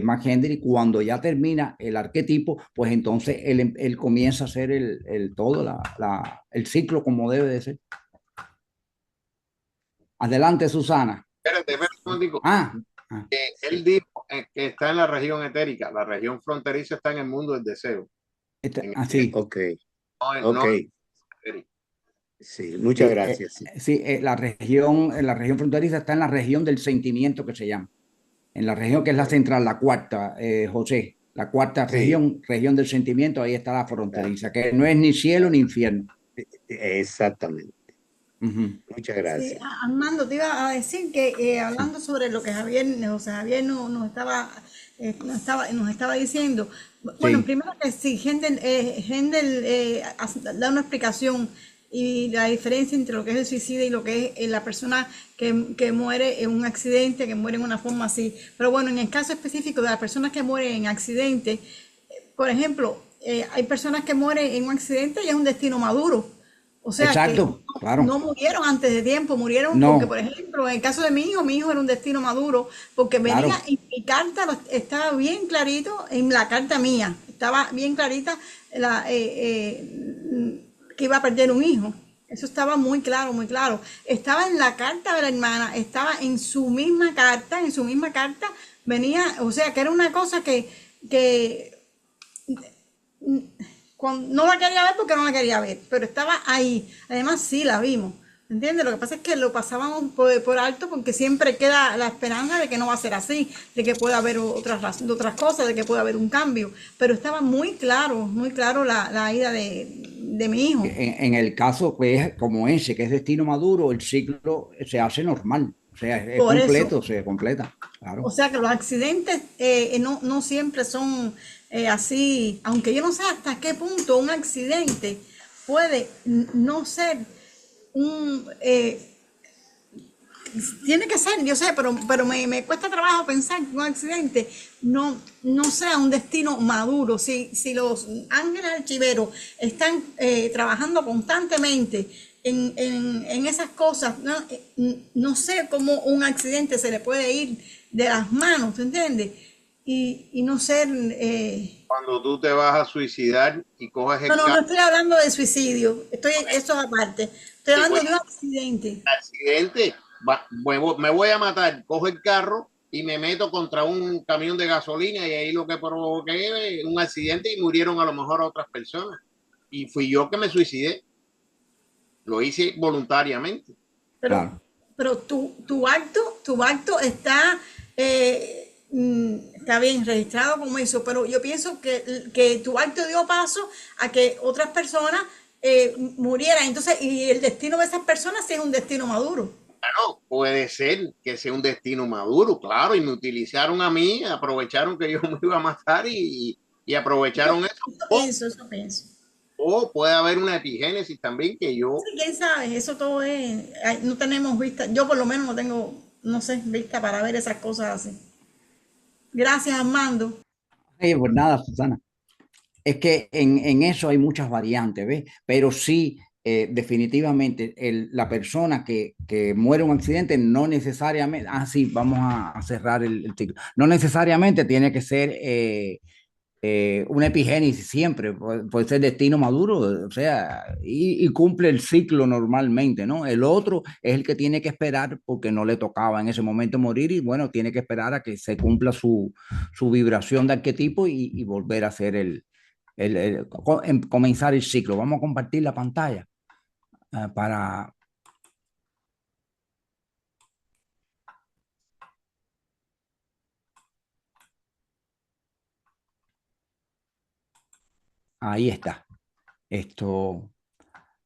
Mark Henry. Cuando ya termina el arquetipo, pues entonces él comienza a hacer todo el ciclo como debe de ser. Adelante, Susana. Espérate un momentico. Él sí. dijo que está en la región etérica, la región fronteriza está en el mundo del deseo. Sí. Ok. No, sí, muchas gracias. Sí, la región fronteriza está en la región del sentimiento que se llama. En la región que es la central, la cuarta, José. La cuarta región del sentimiento, ahí está la fronteriza, que no es ni cielo ni infierno. Exactamente. Muchas gracias. Sí, Armando, te iba a decir que hablando sobre lo que José Javier nos estaba diciendo. Bueno, primero que sí, Hendel da una explicación y la diferencia entre lo que es el suicidio y lo que es la persona que muere en un accidente, que muere en una forma así. Pero bueno, en el caso específico de las personas que mueren en accidente, por ejemplo, hay personas que mueren en un accidente y es un destino maduro. O sea, exacto, que claro. no murieron antes de tiempo, murieron porque, por ejemplo, en el caso de mi hijo era un destino maduro, porque venía claro. y mi carta estaba bien clarito, en la carta mía, estaba bien clarita que iba a perder un hijo. Eso estaba muy claro, muy claro. Estaba en la carta de la hermana, estaba en su misma carta, venía, o sea, que era una cosa que no la quería ver porque no la quería ver, pero estaba ahí. Además, sí la vimos, ¿entiendes? Lo que pasa es que lo pasábamos por alto porque siempre queda la esperanza de que no va a ser así, de que pueda haber otras cosas, de que pueda haber un cambio. Pero estaba muy claro la ida de mi hijo. En el caso pues, como ese, que es destino maduro, el ciclo se hace normal. O sea, es completo, se completa. Claro. O sea que los accidentes no siempre son así, aunque yo no sé hasta qué punto un accidente puede no ser tiene que ser, yo sé, pero me cuesta trabajo pensar que un accidente no sea un destino maduro. Si los ángeles archiveros están trabajando constantemente en esas cosas, no sé cómo un accidente se le puede ir de las manos, ¿te entiendes? Y no ser... Cuando tú te vas a suicidar y coges el No carro, estoy hablando de suicidio, eso aparte. Estoy hablando de un accidente. accidente, me voy a matar, cojo el carro y me meto contra un camión de gasolina y ahí lo que provoqué es un accidente y murieron a lo mejor otras personas. Y fui yo que me suicidé. Lo hice voluntariamente. Pero tu acto está, está bien registrado como eso, pero yo pienso que tu acto dio paso a que otras personas murieran. Entonces, y el destino de esas personas sí es un destino maduro. Claro, puede ser que sea un destino maduro, claro, y me utilizaron a mí, aprovecharon que yo me iba a matar y aprovecharon eso. Eso pienso. O puede haber una epigénesis también que yo... Sí, quién sabe, eso todo es, no tenemos vista, yo por lo menos no tengo, no sé, vista para ver esas cosas así. Gracias, Armando. Pues nada, Susana. Es que en eso hay muchas variantes, ¿ves? Pero sí, definitivamente, la persona que muere en un accidente no necesariamente, sí, vamos a cerrar el ciclo, no necesariamente tiene que ser una epigénesis siempre, puede ser destino maduro, o sea, y cumple el ciclo normalmente, ¿no? El otro es el que tiene que esperar porque no le tocaba en ese momento morir y bueno, tiene que esperar a que se cumpla su vibración de arquetipo y volver a hacer comenzar el ciclo. Vamos a compartir la pantalla para... Ahí está.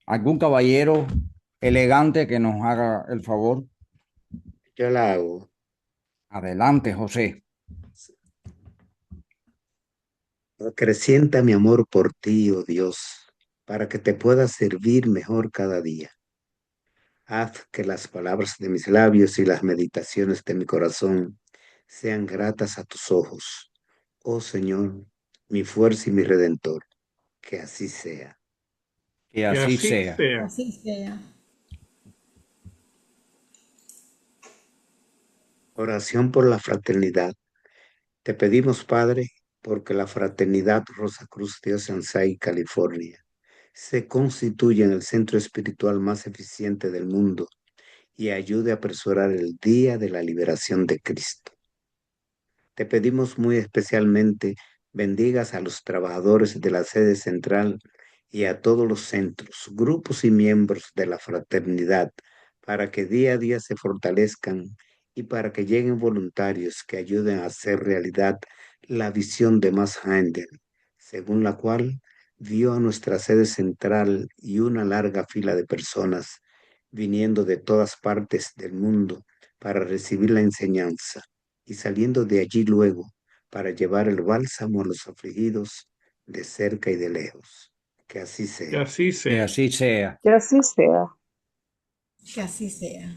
¿Algún caballero elegante que nos haga el favor? Yo la hago. Adelante, José. Acrecienta mi amor por ti, oh Dios, para que te pueda servir mejor cada día. Haz que las palabras de mis labios y las meditaciones de mi corazón sean gratas a tus ojos. Oh Señor, mi fuerza y mi redentor, que así sea. Que así sea. Así sea. Oración por la fraternidad. Te pedimos, Padre, porque la fraternidad Rosa Cruz de Oceanside, California, se constituya en el centro espiritual más eficiente del mundo y ayude a apresurar el día de la liberación de Cristo. Te pedimos muy especialmente bendigas a los trabajadores de la sede central y a todos los centros, grupos y miembros de la fraternidad para que día a día se fortalezcan y para que lleguen voluntarios que ayuden a hacer realidad la visión de Max Handel, según la cual vio a nuestra sede central y una larga fila de personas viniendo de todas partes del mundo para recibir la enseñanza y saliendo de allí luego para llevar el bálsamo a los afligidos de cerca y de lejos. Que así sea. Que así sea. Que así sea. Que así sea. Que así sea.